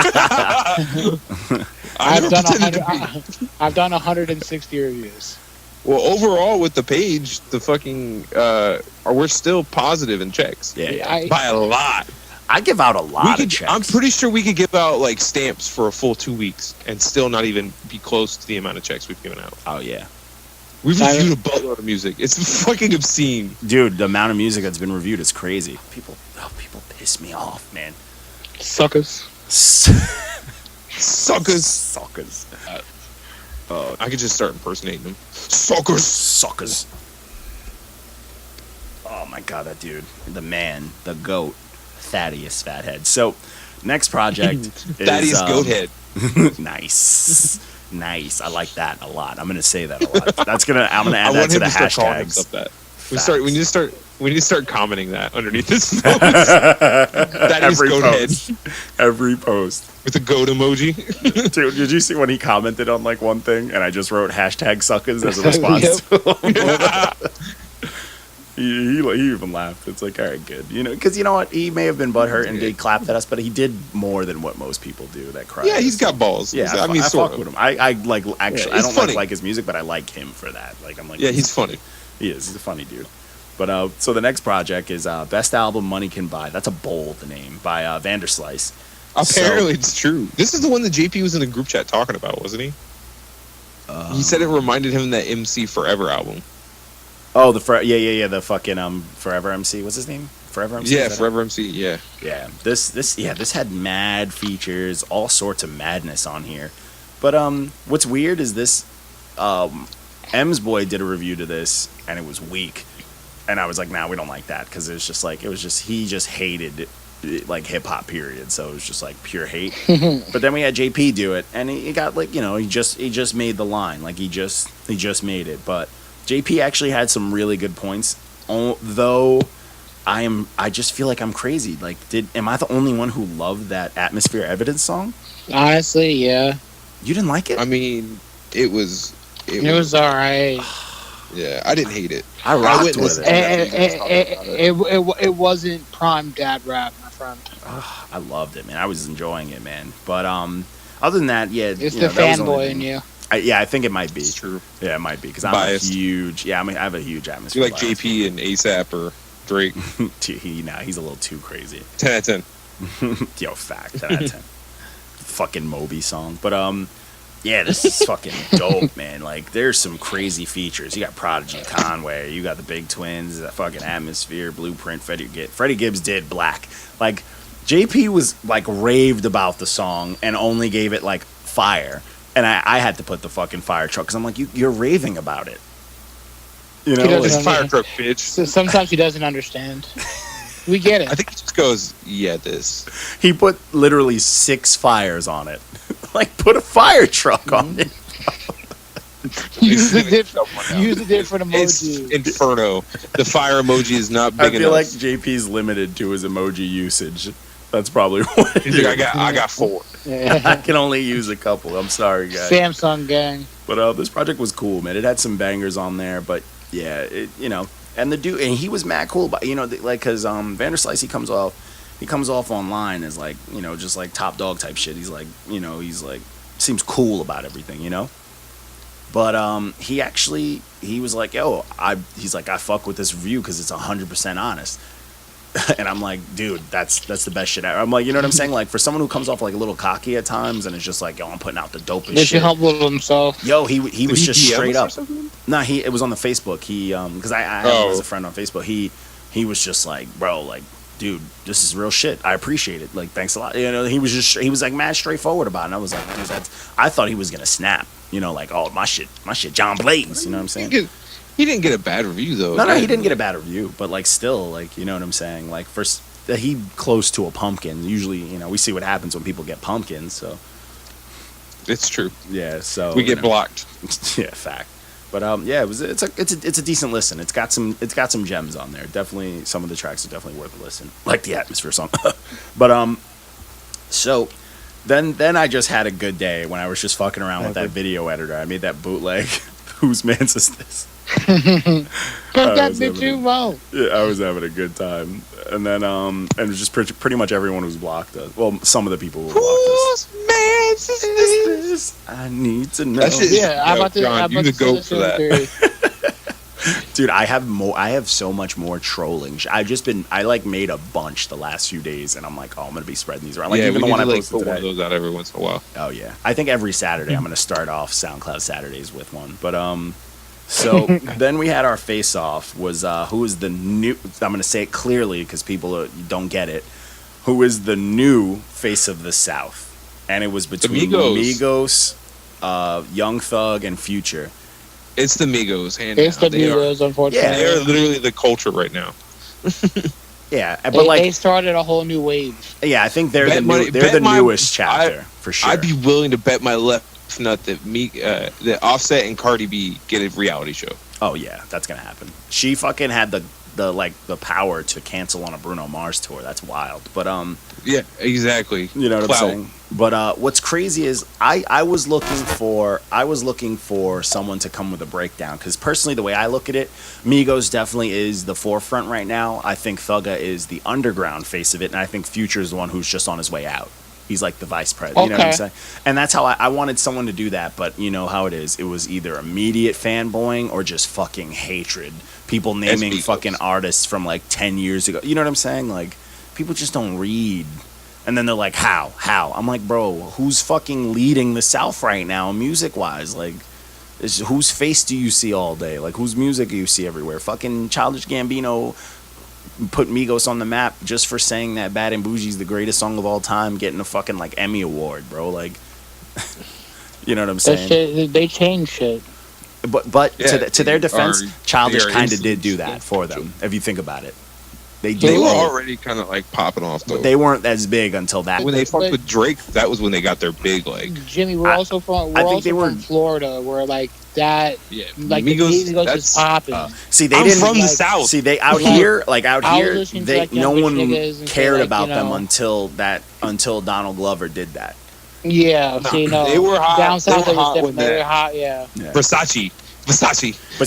I
I've
never
done
pretended to
100.
be.
I've done 160 reviews.
Well, overall with the page, the fucking we're still positive in checks
Yeah.
by a lot.
I give out a lot of checks.
I'm pretty sure we could give out like stamps for a full 2 weeks and still not even be close to the amount of checks we've given out.
Oh yeah,
We've
Tyler?
reviewed a buttload of music. It's fucking obscene.
dude, the amount of music that's been reviewed is crazy. People piss me off, man.
Suckers.
Suckers.
Suckers.
I could just start impersonating them. Suckers.
Suckers. Oh my god, that dude, the man, the goat, Thaddeus Fathead. So, next project is
Thaddeus Goathead.
nice. I like that a lot. I'm gonna say that a lot. I'm gonna
I
add that
want
to
him
the
to start calling
hashtags.
himself that.
Facts.
We need to start commenting that underneath this post. That is
Every
Goathead
post. Every post.
with the goat emoji.
Dude, did you see when he commented on like one thing and I just wrote hashtag suckers as a response
Yep.
to him? He even laughed. It's like, all right, good. You know, because you know what? He may have been butthurt and did clap at us, but he did more than what most people do that cry.
Yeah, he's got balls.
Yeah,
I mean,
I
sort
fuck
of.
with him. I like actually. I
he's
don't
funny.
like his music, but I like him for that. Like I'm like,
Yeah, he's funny.
he is. He's a funny dude. But so the next project is Best Album Money Can Buy. That's a bold name by Vanderslice.
Apparently, it's true. This is the one that JP was in the group chat talking about, wasn't he? He said it reminded him of that MC Forever album.
Oh, the the fucking Forever MC. What's his name? Forever MC.
Yeah,
Is that it?
Forever MC. Yeah.
Yeah, this had mad features, all sorts of madness on here. But what's weird is this M's Boy did a review to this and it was weak. And I was like, nah, we don't like that because he just hated like hip hop period. So it was just like pure hate. But then we had JP do it and he got like, you know, he just made the line. Like he just made it. But JP actually had some really good points. Though I just feel like I'm crazy. Like, am I the only one who loved that Atmosphere Evidence song?
Honestly, yeah.
You didn't like it?
I mean, it was.
It was all right.
Yeah, I didn't hate it.
I rocked
witnessed
with
it.
It wasn't prime dad rap, my friend.
I loved it, man. I was enjoying it, man. But other than that, yeah,
It's
you
the
know, that was the only
fanboy
thing.
in you.
I think it might be.
It's true.
Yeah, it might be because I'm
Biased.
a huge. Yeah, I mean, I have a huge atmosphere.
You like JP and ASAP or Drake?
He's a little too crazy.
10 out of 10.
Yo, fact. 10 out of 10. Fucking Moby song, but yeah, this is fucking dope, man. Like, there's some crazy features. You got Prodigy, Conway. You got the Big Twins, that fucking Atmosphere, Blueprint. Freddie Gibbs did Black. Like, JP was like raved about the song and only gave it like fire. And I had to put the fucking fire truck because I'm like, you're raving about it. You know,
He doesn't
It's
like,
fire truck, bitch.
So sometimes he doesn't understand. We get it.
I think he just goes, yeah, this.
he put literally 6 fires on it. Like, put a fire truck on it.
use the
It's
different
someone else.
use the different
It's
emoji.
Inferno. The fire emoji is not
I
big
feel
enough.
like JP's limited to his emoji usage. That's probably what it
He's like,
is.
I got 4.
I
Yeah.
can only use a couple. I'm sorry, guys.
Samsung gang.
But this project was cool, man. It had some bangers on there, but yeah, and the dude, and he was mad cool, but like, cause Vanderslice, he comes off online as like, just like top dog type shit. He's like, he's like seems cool about everything. But he was like, he's like, I fuck with this review because it's 100% honest. And I'm like, dude, that's the best shit ever. I'm like, you know what I'm saying? Like, for someone who comes off like a little cocky at times and it's just like, yo, I'm putting out the dopest
Did you
shit.
humble himself?
Yo, he was just straight up.
Something?
Nah, it was on the Facebook. He because I have him as a friend on Facebook. He was just like, bro, like, dude, this is real shit. I appreciate it. Like, thanks a lot. He was like mad straightforward about it. And I was like, dude, I thought he was gonna snap. Like, oh, my shit, John Blaze. You know what I'm saying?
He didn't get a bad review though.
No, he didn't get a bad review, but like, still, like, you know what I'm saying? Like, first, he close to a pumpkin. Usually, we see what happens when people get pumpkins. So
It's true.
yeah, so
We get blocked.
yeah, fact. But yeah, it's a decent listen. It's got some gems on there. Definitely, some of the tracks are definitely worth a listen. Like the Atmosphere song. But so then I just had a good day when I was just fucking around with that video editor. I made that bootleg. Whose man's is this?
Put that
was
bitch
having
you won't.
Yeah, I was having a good time. And then and it was just pretty much everyone who's blocked us. Well, some of the people who blocked us.
Whose man's is this?
I need to know.
That shit-
Yeah, I'm
Yo,
about to.
John,
I'm
you
about
the
to say
goat
the
for that.
same theory.
Dude, I have so much more trolling. I like made a bunch the last few days, and I'm like, oh, I'm gonna be spreading these around. Like,
Yeah,
even
we
the
need
one
to
I
like
posted
put one of
today.
those out every once in a while.
Oh yeah, I think every Saturday I'm gonna start off SoundCloud Saturdays with one. But so then we had our face off. Was who is the new? I'm gonna say it clearly because people don't get it. Who is the new face of the South? And it was between Migos, Young Thug, and Future.
It's the Migos.
It's the Migos, unfortunately.
Yeah.
They are literally the culture right now.
Yeah, but
They started a whole new wave.
yeah, I think they're
Bet
the
my-
newest chapter for sure.
I'd be willing to bet my left nut that that Offset and Cardi B get a reality show.
Oh yeah, that's gonna happen. She fucking had the power to cancel on a Bruno Mars tour. That's wild. But
Yeah, exactly.
you know what
Clout.
I'm saying? But what's crazy is I was looking for someone to come with a breakdown, because personally the way I look at it, Migos definitely is the forefront right now. I think Thugga is the underground face of it, and I think Future is the one who's just on his way out. He's like the vice president. You know what I'm
Okay.
saying? And that's how I wanted someone to do that, but you know how it is. It was either immediate fanboying or just fucking hatred. People naming
Migos.
fucking artists from like 10 years ago. You know what I'm saying? Like, people just don't read. And then they're like, how? I'm like, bro, who's fucking leading the South right now, music-wise? Like, whose face do you see all day? Like, whose music do you see everywhere? Fucking Childish Gambino put Migos on the map just for saying that Bad and Bougie's the greatest song of all time, getting a fucking, like, Emmy Award, bro. Like, you know what I'm
That
saying?
shit, they changed shit.
But
Yeah,
to their defense,
they
Childish
are
kind of did do
influenced.
that for them, if you think about it. They
They
did.
were already kind of like popping off though.
But they weren't as big until that.
When they fucked
But-
with Drake, that was when they got their big like.
Jimmy, we're
I-
also from
I think they were-
from Florida, where like that,
Yeah,
like the Migos
that's
is popping.
See, they
I'm
didn't.
from the
like-
South.
See, they out
Like,
here,
I was listening to,
they
like,
no
Young
one
Rich Niggas and
cared
shit, like,
about
you
them
know.
until Donald Glover did that.
Yeah,
No,
see, no,
they were hot.
down
They
south
were
it was
hot when
different. They were
that-
hot, yeah.
Versace.
But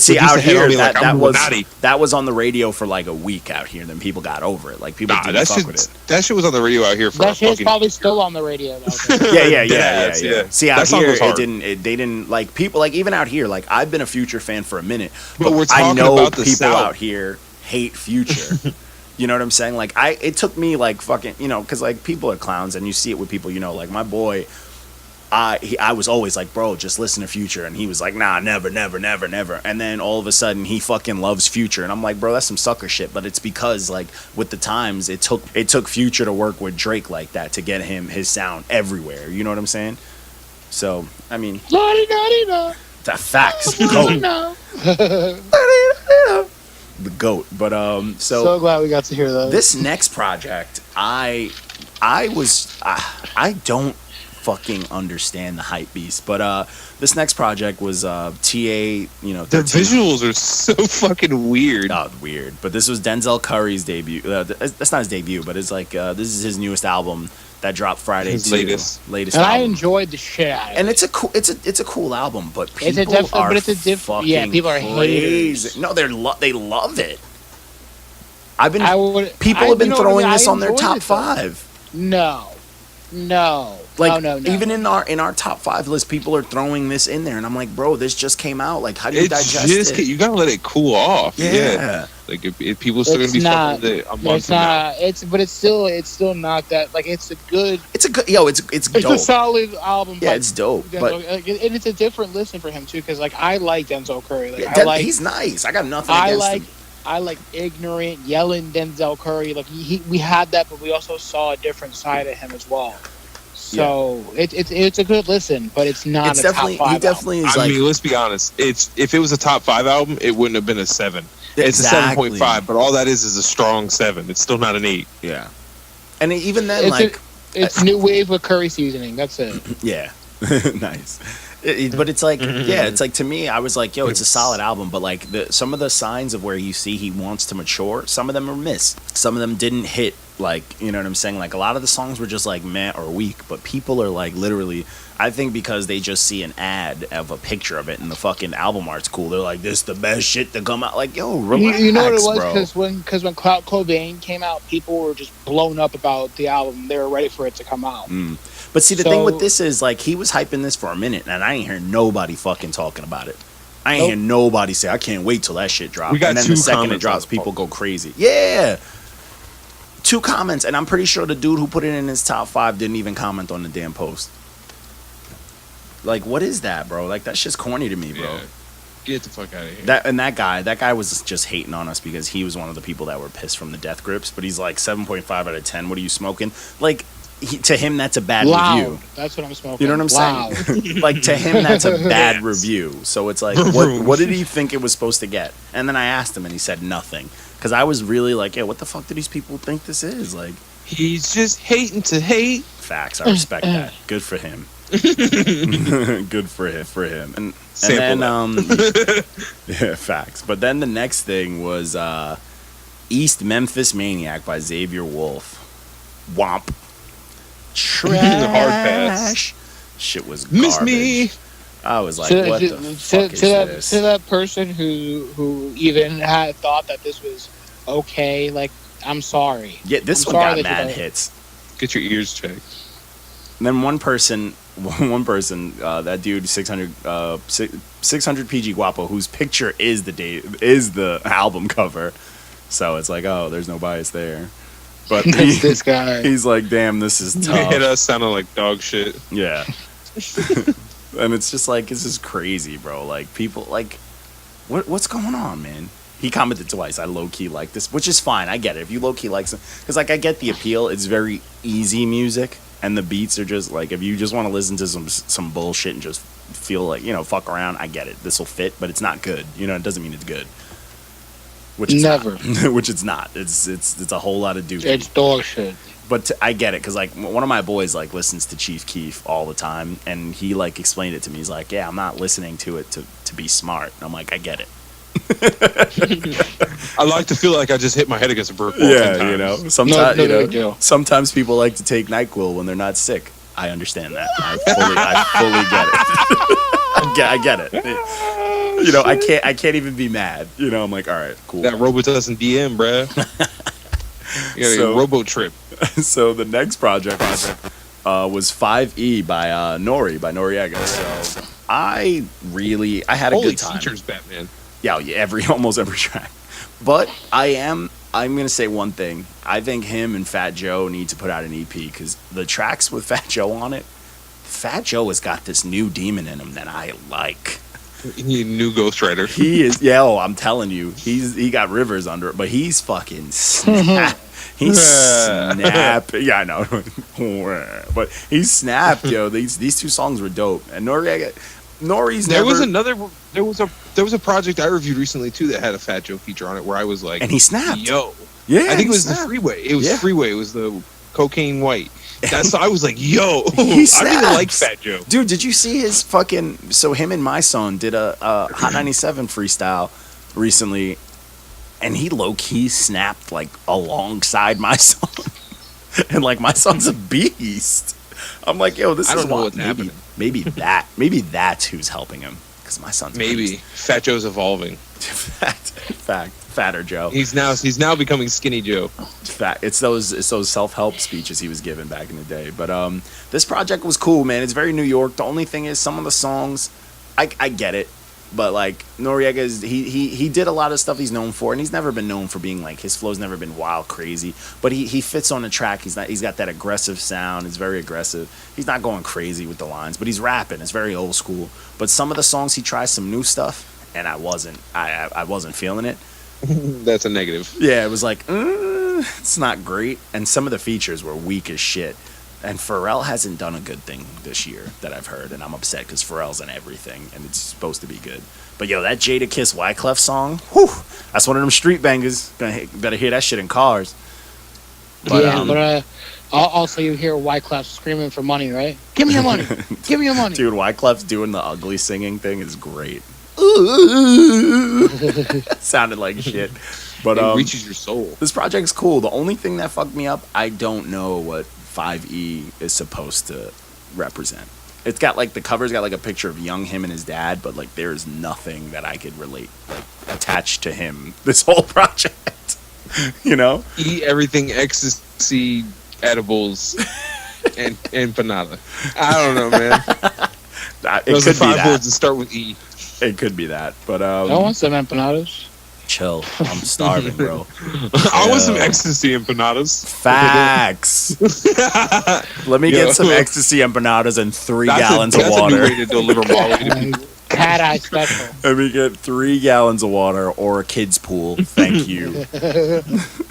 see,
Producer
out
hit on
here,
me like,
that
I'm
was
Illuminati.
that was on the radio for like a week out here. Then people got over it. Like people
Nah,
didn't
that
fuck
shit.
with it.
That shit was on the radio out here for a
That shit's
fucking.
probably still on the radio. Though.
Yeah.
Deadass, yeah.
See, out
That song
here,
goes hard.
they didn't like people like even out here. Like I've been a Future fan for a minute,
But we're
I
talking
know
about the
people
South.
out here hate Future. You know what I'm saying? Like it took me like fucking, because like people are clowns, and you see it with people, like my boy. I was always like, bro, just listen to Future, and he was like, nah, never. And then all of a sudden, he fucking loves Future, and I'm like, bro, that's some sucker shit. But it's because like with the times, it took Future to work with Drake like that to get him his sound everywhere. You know what I'm saying? So I mean,
La-di-da-di-da.
the facts,
No.
the goat. But
So glad we got to hear that.
this next project, I don't fucking understand the hype beast. But this next project was TA. You know,
Their
13.
visuals are so fucking weird.
Oh, weird. But this was Denzel Curry's debut. That's not his debut, but it's like this is his newest album that dropped Friday.
His
too.
latest.
And
album.
I enjoyed the shit out of it.
And it's a cool album, but people
It's a diff-
are
but it's a diff-
fucking
yeah, people are
crazy.
haters.
No, they love it. People have been throwing this on their top 5.
No.
Like
no.
even in our top 5 list, people are throwing this in there, and I'm like, bro, this just came out. Like, how do you digest it?
You gotta let it cool off.
Yeah.
Like if people are still gonna be fucking with it a month
It's
from now.
not. But it's still not that. Like it's a good.
It's a good it's dope.
It's a solid album.
Yeah,
by
it's dope.
Denzel,
But
and it's a different listen for him too, because like I like Denzel Curry. Like
he's nice. I got nothing against him.
I like ignorant, yelling Denzel Curry. Like we had that, but we also saw a different side of him as well. So it's a good listen, but it's not.
It's
a
definitely
top 5
he definitely
album.
is
I
like
mean, let's be honest. If it was a top 5 album, it wouldn't have been a 7. It's
Exactly.
a 7.5, but all that is a strong 7. It's still not an 8.
yeah. And even then,
It's
like
it's new wave with curry seasoning. That's it.
yeah, nice. But it's like, yeah, it's like to me, I was like, yo, it's a solid album, but like some of the signs of where you see he wants to mature, some of them are missed. Some of them didn't hit, like, you know what I'm saying? Like a lot of the songs were just like meh or weak, but people are like literally, I think because they just see an ad of a picture of it and the fucking album art's cool, they're like, this is the best shit to come out. Like, yo, relax,
You know what it
bro.
was? Because when Clout Cobain came out, people were just blown up about the album. They were ready for it to come out.
But see, the thing with this is, like, he was hyping this for a minute, and I ain't hear nobody fucking talking about it. I ain't hear nobody say, I can't wait till that shit drops.
We got
And then
2
the second it
comments
drops,
on the
people go crazy. Yeah! 2 comments, and I'm pretty sure the dude who put it in his top 5 didn't even comment on the damn post. Like, what is that, bro? Like, that shit's corny to me, bro.
Yeah. Get the fuck out of here.
That guy was just hating on us because he was one of the people that were pissed from the Death Grips, but he's like 7.5 out of 10. What are you smoking? Like, to him, that's a bad
Loud.
review.
That's what I'm smoking.
You know what I'm saying? Like, to him, that's a bad review. So it's like, what did he think it was supposed to get? And then I asked him, and he said nothing. Because I was really like, yeah, what the fuck do these people think this is? Like,
He's just hating to hate.
facts. I respect that. Good for him. Good for him. And then, yeah, facts. But then the next thing was East Memphis Maniac by Xavier Wolf. Womp. Trash.
Hard pass.
Shit was garbage.
Miss me.
I was like, what the fuck is this?
To that person who even had thought that this was okay, like, I'm sorry.
Yeah, this
I'm
one
sorry
got
that you
mad
don't-
hits.
Get your ears checked.
And then one person, that dude, 600 PG Guapo, whose picture is the album cover. So it's like, oh, there's no bias there. But
That's this guy.
he's like, damn, this is tough.
Hit us sounding like dog shit.
Yeah. And it's just like, this is crazy, bro. Like, people, like, what's going on, man? He commented twice, I low-key like this, which is fine. I get it. If you low-key like some... Because, like, I get the appeal. It's very easy music, and the beats are just, like, if you just want to listen to some bullshit and just feel like, you know, fuck around, I get it. This will fit, but it's not good. You know, it doesn't mean it's good. Which it's
Never.
not. Which it's not. It's a whole lot of dookie.
It's dog shit.
But I get it, because, like, one of my boys, like, listens to Chief Keef all the time, and he, like, explained it to me. He's like, yeah, I'm not listening to it to be smart. And I'm like, I get it.
I like to feel like I just hit my head against a brick wall. 10
Yeah,
times.
you know. Sometimes,
No,
you know,
they do.
sometimes people like to take NyQuil when they're not sick. I understand that. I fully get it. I get it. You know, I can't even be mad. You know, I'm like, all right, cool.
That Robitussin DM, bruh. You got
So-
a robo trip.
So the next project was 5E by Nori, by Noriega. So I had a
Holy
good time.
teachers, Batman.
Yeah, almost every track. But I'm gonna say one thing. I think him and Fat Joe need to put out an EP, because the tracks with Fat Joe on it, Fat Joe has got this new demon in him that I like.
You need a new Ghost Rider.
He is, I'm telling you, he got rivers under it, but he's fucking snap. He's snap. Yeah, I know, but he's snapped, yo. These 2 songs were dope, and Nori's
There
never.
was a project I reviewed recently too that had a Fat Joe feature on it where I was like,
and he snapped.
yo.
Yeah,
I think
he
it was
snapped.
the Freeway. It was
Yeah.
Freeway. It was the Cocaine White. That's I was like, yo, I
He
really
snaps.
like Fat Joe.
Dude, did you see his fucking? So him and my son did a Hot 97 freestyle recently, and he low key snapped like alongside my son, and like my son's a beast. I'm like, yo, this
I
is
don't know
why-
what's happening.
Maybe that's who's helping him because my son's a
Maybe
beast.
Fat Joe's evolving.
Fatter Joe.
He's now becoming Skinny Joe.
It's those self-help speeches he was giving back in the day. But this project was cool, man. It's very New York. The only thing is some of the songs, I get it, but like Noriega is he did a lot of stuff he's known for, and he's never been known for being like his flow's never been wild crazy. But he fits on the track. He's got that aggressive sound. It's very aggressive. He's not going crazy with the lines, but he's rapping. It's very old school. But some of the songs he tries some new stuff, and I wasn't feeling it.
That's a negative.
Yeah, it was like, it's not great. And some of the features were weak as shit. And Pharrell hasn't done a good thing this year that I've heard. And I'm upset because Pharrell's in everything. And it's supposed to be good. But yo, that Jada Kiss Wyclef song, whew, that's one of them street bangers. Better hear that shit in cars. But,
also you hear Wyclef screaming for money, right? Give me your money. Give me your money.
Dude, Wyclef's doing the ugly singing thing is great. Sounded like shit. But
It reaches your soul.
this project's cool. The only thing that fucked me up, I don't know what 5E is supposed to represent. It's got like the cover's got like a picture of young him and his dad, but like there's nothing that I could relate like attached to him this whole project. You know?
Eat everything ecstasy, edibles, and empanada. I don't know, man.
It
Those
could
are
be
5
that.
words that start with E.
It could be that. But
I want some empanadas.
chill. I'm starving, bro.
I want some
Yo.
ecstasy empanadas.
Facts. Let me
Yo.
get some ecstasy empanadas and 3
That's
gallons
a
of
new
water.
way to deliver Molly to people.
Cat eye special.
Let me get 3 gallons of water or a kid's pool. Thank you.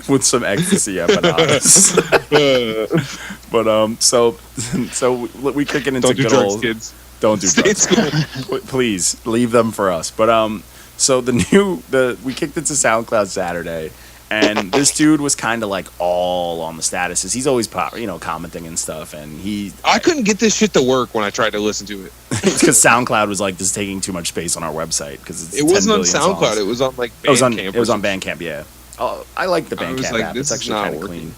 With some ecstasy empanadas. But so we kick it into
Don't do
good
drugs,
old.
kids.
Don't do
Stay in
drugs.
school.
Please leave them for us. But so we kicked into SoundCloud Saturday, and this dude was kind of like all on the statuses. He's always commenting and stuff, and
I couldn't get this shit to work when I tried to listen to it.
it's because SoundCloud was like, this is taking too much space on our website because
It wasn't on SoundCloud. It was on like Bandcamp.
It was on Bandcamp. Yeah. Oh, I like the
I was
Bandcamp
like,
app.
this
It's
is
actually
not
kind of
working.
clean.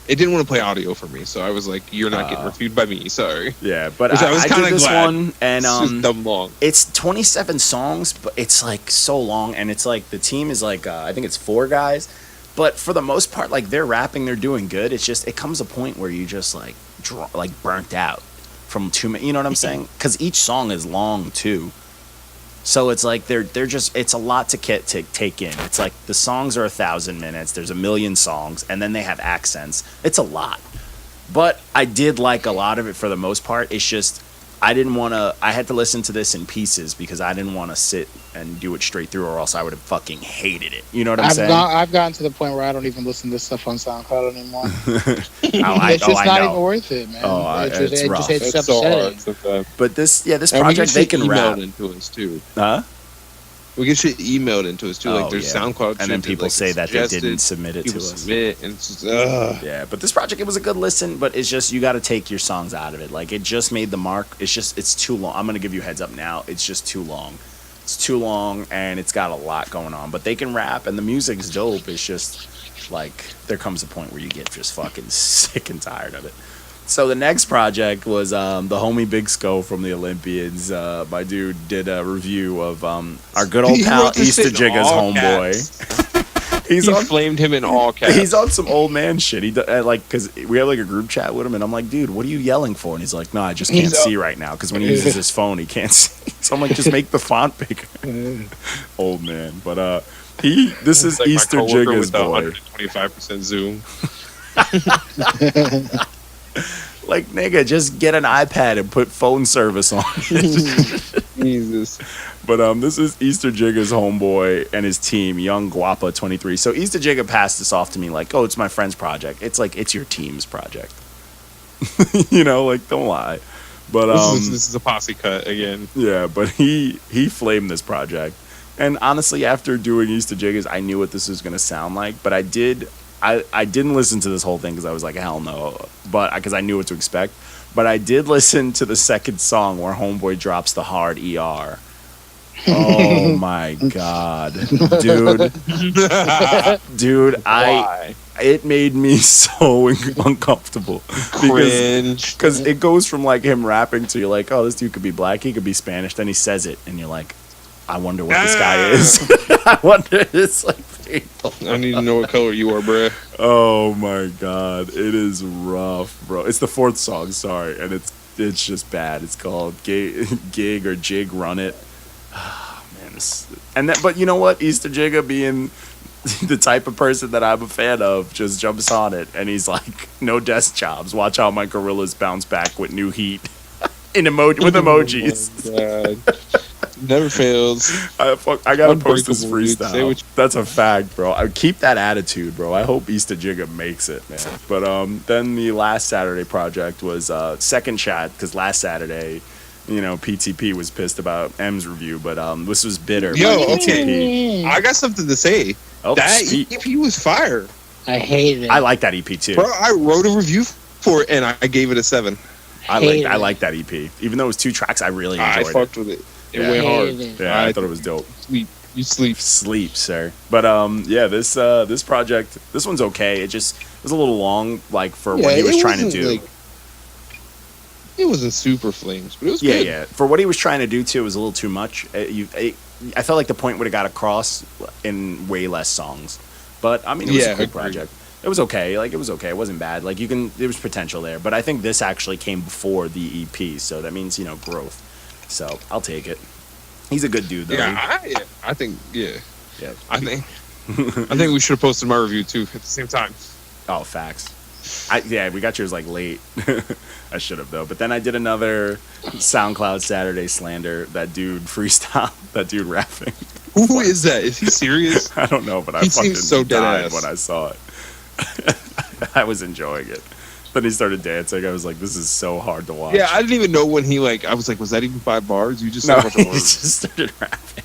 It didn't want to play audio for me, so I was like, "You're not getting reviewed by me." Sorry.
Yeah, but
Which I was
I did
kinda
this
glad.
one, and
It's just dumb long.
it's 27 songs, but it's like so long, and it's like the team is like I think it's 4 guys, but for the most part, like they're rapping, they're doing good. It's just it comes a point where you just like burnt out from too many. You know what I'm saying? Because each song is long too. So it's like they're just it's a lot to take in. It's like the songs are 1,000 minutes. There's a million songs, and then they have accents. It's a lot, but I did like a lot of it for the most part. It's just I didn't want to. I had to listen to this in pieces because I didn't want to sit and do it straight through, or else I would have fucking hated it. You know what I'm saying?
I've gotten to the point where I don't even listen to stuff on SoundCloud anymore.
I
It's just not
know.
even worth it, man.
Oh, it's rough.
It's
That's so hard
upsetting.
sometimes.
But this
And we
project
get
they
shit
can
emailed
rap,
into us too.
huh?
We get shit emailed into us too.
Oh,
Like there's
yeah.
SoundCloud,
And
shit
then
that,
people
like,
say that they
suggested,
didn't submit it to
people
us.
submit, and it's just ugh.
Yeah, but this project, it was a good listen, but it's just, you got to take your songs out of it. Like, it just made the mark. It's too long. I'm going to give you a heads up now. It's just too long. It's too long, and it's got a lot going on. But they can rap, and the music's dope. It's just, like, there comes a point where you get just fucking sick and tired of it. So the next project was the homie Big Sco from the Olympians. My dude did a review of our good old
He
pal
wrote this
Easter
shit in
Jigga's
all
homeboy. He's
He
on
flamed him in all caps.
He's on some old man shit. Because we have like a group chat with him, and I'm like, dude, what are you yelling for? And he's like, no, I just can't see right now because when he uses his phone, he can't see. So I'm like, just make the font bigger. Old man, but this is
Like my
Easter
coworker
Jigga's
with the
boy.
125% zoom.
Like, nigga, just get an iPad and put phone service on.
Jesus.
But this is Easter Jigga's homeboy and his team, Young Guapa 23. So Easter Jigga passed this off to me like, oh, it's my friend's project. It's like, it's your team's project. You know, like, don't lie. But
This is a posse cut again.
yeah, but he flamed this project. And honestly, after doing Easter Jiggas, I knew what this was going to sound like. But I I didn't listen to this whole thing because I was like, hell no, but because I knew what to expect. But I did listen to the second song where Homeboy drops the hard ER. Oh my god, dude,
Why?
it made me so uncomfortable
Cringe.
because it goes from like him rapping to you're like, oh, this dude could be black, he could be Spanish, then he says it and you're like, I wonder what this guy is. I wonder, it's like,
I need to know what color you are, bruh.
oh my god, it is rough, bro. It's the fourth song, sorry, and it's just bad. It's called Gig or Jig Run It. Oh, man, but you know what? Easter Jigga being the type of person that I'm a fan of just jumps on it and he's like, no desk jobs. Watch how my gorillas bounce back with new heat with emojis.
Oh my God. Never fails.
I gotta post this
Unbreakable, dude. Say
freestyle.
what you-
That's a fact, bro. I keep that attitude, bro. I hope Easter Jigga makes it, man. But then the last Saturday project was second chat because last Saturday, you know, PTP was pissed about M's review, but this was bitter.
Yo,
by
okay.
PTP.
I got something to say.
Oh,
That
speak.
EP was fire.
I hate it.
I like that EP too.
Bro, I wrote a review for it and I gave it a 7.
I
hate
like
it.
that EP. Even though it was 2 tracks, I really
I
enjoyed
fucked with it. It
Yeah.
went hard.
Hate it.
it. Yeah, I
I-
thought it was dope.
Sleep. You sleep.
Sleep, sir. But yeah, this project, this one's okay. It just was a little long, like for what he was
it
trying to
wasn't,
do.
like- it wasn't super flames, but it was
Yeah,
good.
yeah. For what he was trying to do too, it was a little too much. I felt like the point would have got across in way less songs. But I mean, it was
Yeah,
a cool
agreed.
project. It was okay. Like it was okay. It wasn't bad. Like there was potential there. But I think this actually came before the EP, so that means growth. So I'll take it. He's a good dude though.
Yeah, I think, yeah.
Yeah.
I think we should have posted my review too at the same time.
Oh, facts. We got yours like late. I should have though. But then I did another SoundCloud Saturday slander. That dude freestyle. That dude rapping.
Who is that? Is he serious?
I don't know, but I
He
fucking
seems so dead
died
ass.
when I saw it. I was enjoying it. Then he started dancing. I was like, this is so hard to watch.
Yeah, I didn't even know when he I was like, was that even 5 bars? You just
no,
said a bunch
he
of words.
just started rapping.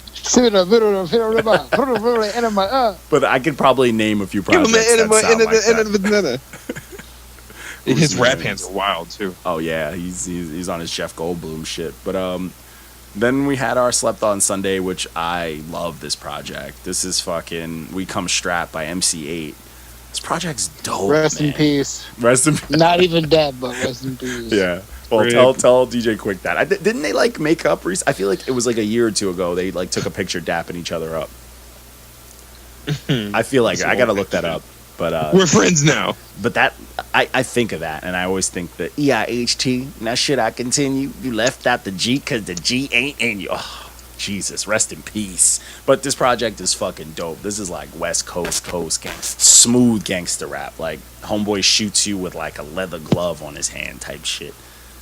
But I could probably name a few
Give him
projects
an
that sound like that.
banana.
Who's
His rap
names?
hands are wild too.
Oh yeah, he's on his Jeff Goldblum shit. But then we had our Slept On Sunday, which I love this project. This is fucking We Come Strapped by MC8. This project's dope.
Rest
man.
in peace.
Rest in
Not even dead, but rest in peace.
Yeah. Well,
Rip.
tell DJ Quick that. Didn't they like make up? I feel like it was like a year or two ago. They like took a picture dapping each other up. I feel like I gotta look that up. But
We're friends now.
but that I think of that, and I always think that EIHT. Now should I continue? You left out the G because the G ain't in you. Oh, Jesus, rest in peace. But this project is fucking dope. This is like West Coast smooth gangster rap. Like homeboy shoots you with like a leather glove on his hand type shit,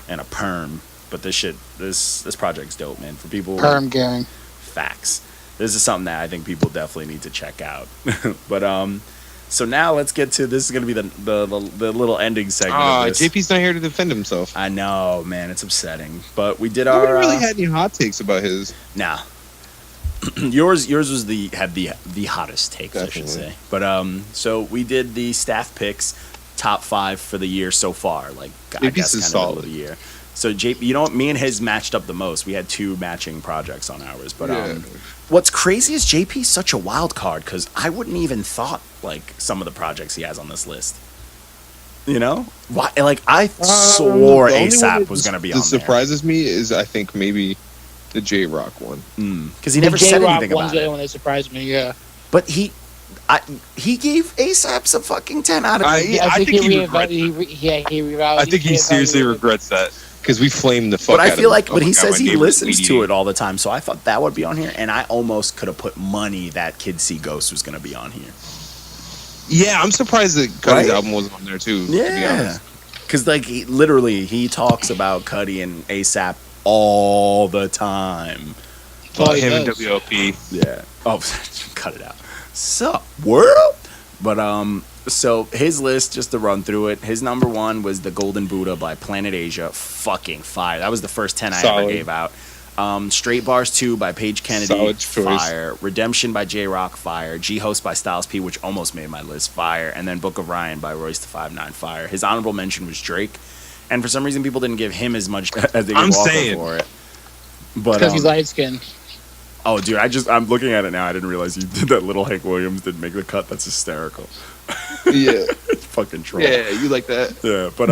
and a perm. But this project's dope, man. For people,
Perm gang.
facts. This is something that I think people definitely need to check out. But so now let's get to this. Is going to be the little ending segment of this.
JP's not here to defend himself.
I know, man, it's upsetting. But we did
Nobody
our
really had any hot takes about his.
nah. yours was the hottest takes, I should
Definitely.
say. But so we did the staff picks, top 5 for the year so far. Like I
JP's
guess
is
kind of middle of
solid.
the year. So JP, you know what? Me and his matched up the most. We had 2 matching projects on ours. But
Yeah.
what's crazy is JP's such a wild card because I wouldn't even thought like some of the projects he has on this list. You know, why? Like I swore
The only one
ASAP
that
was gonna be
that
on there
surprises me is I think maybe the J Rock one.
because he never
the
said
J-Rock
anything
one's
about
the
it.
only one that surprised me. Yeah.
But he gave ASAP a fucking 10 out of 10.
I think he regrets
he
I think he seriously regrets that because we flamed the fuck.
But I
out
feel
of
like,
him.
but
Oh
he
my God,
says
my
he
neighbor's
listens to
weedy.
it all the time, so I thought that would be on here, and I almost could have put money that Kid See Ghost was going to be on here.
Yeah, I'm surprised that Cuddy's
Right?
album wasn't on there too. To be
Yeah,
honest.
because like he talks about Cuddy and ASAP all the time.
Oh, he
him and
does.
WLP.
Yeah. Oh, cut it out. Sup, world? But so his list, just to run through it, his number 1 was The Golden Buddha by Planet Asia. Fucking fire. That was the first 10 I ever
Solid.
gave out. Straight Bars 2 by Paige Kennedy,
Solid choice.
fire. Redemption by J-Rock, fire. G-Host by Styles P, which almost made my list, fire. And then Book of Ryan by Royce the 5'9", fire. His honorable mention was Drake. And for some reason, people didn't give him as much as they gave Walko for it. But
Because he's light skinned.
oh, dude, I'm looking at it now. I didn't realize you did that little Hank Williams didn't make the cut. That's hysterical.
Yeah.
Fucking troll.
Yeah, you like that?
Yeah, but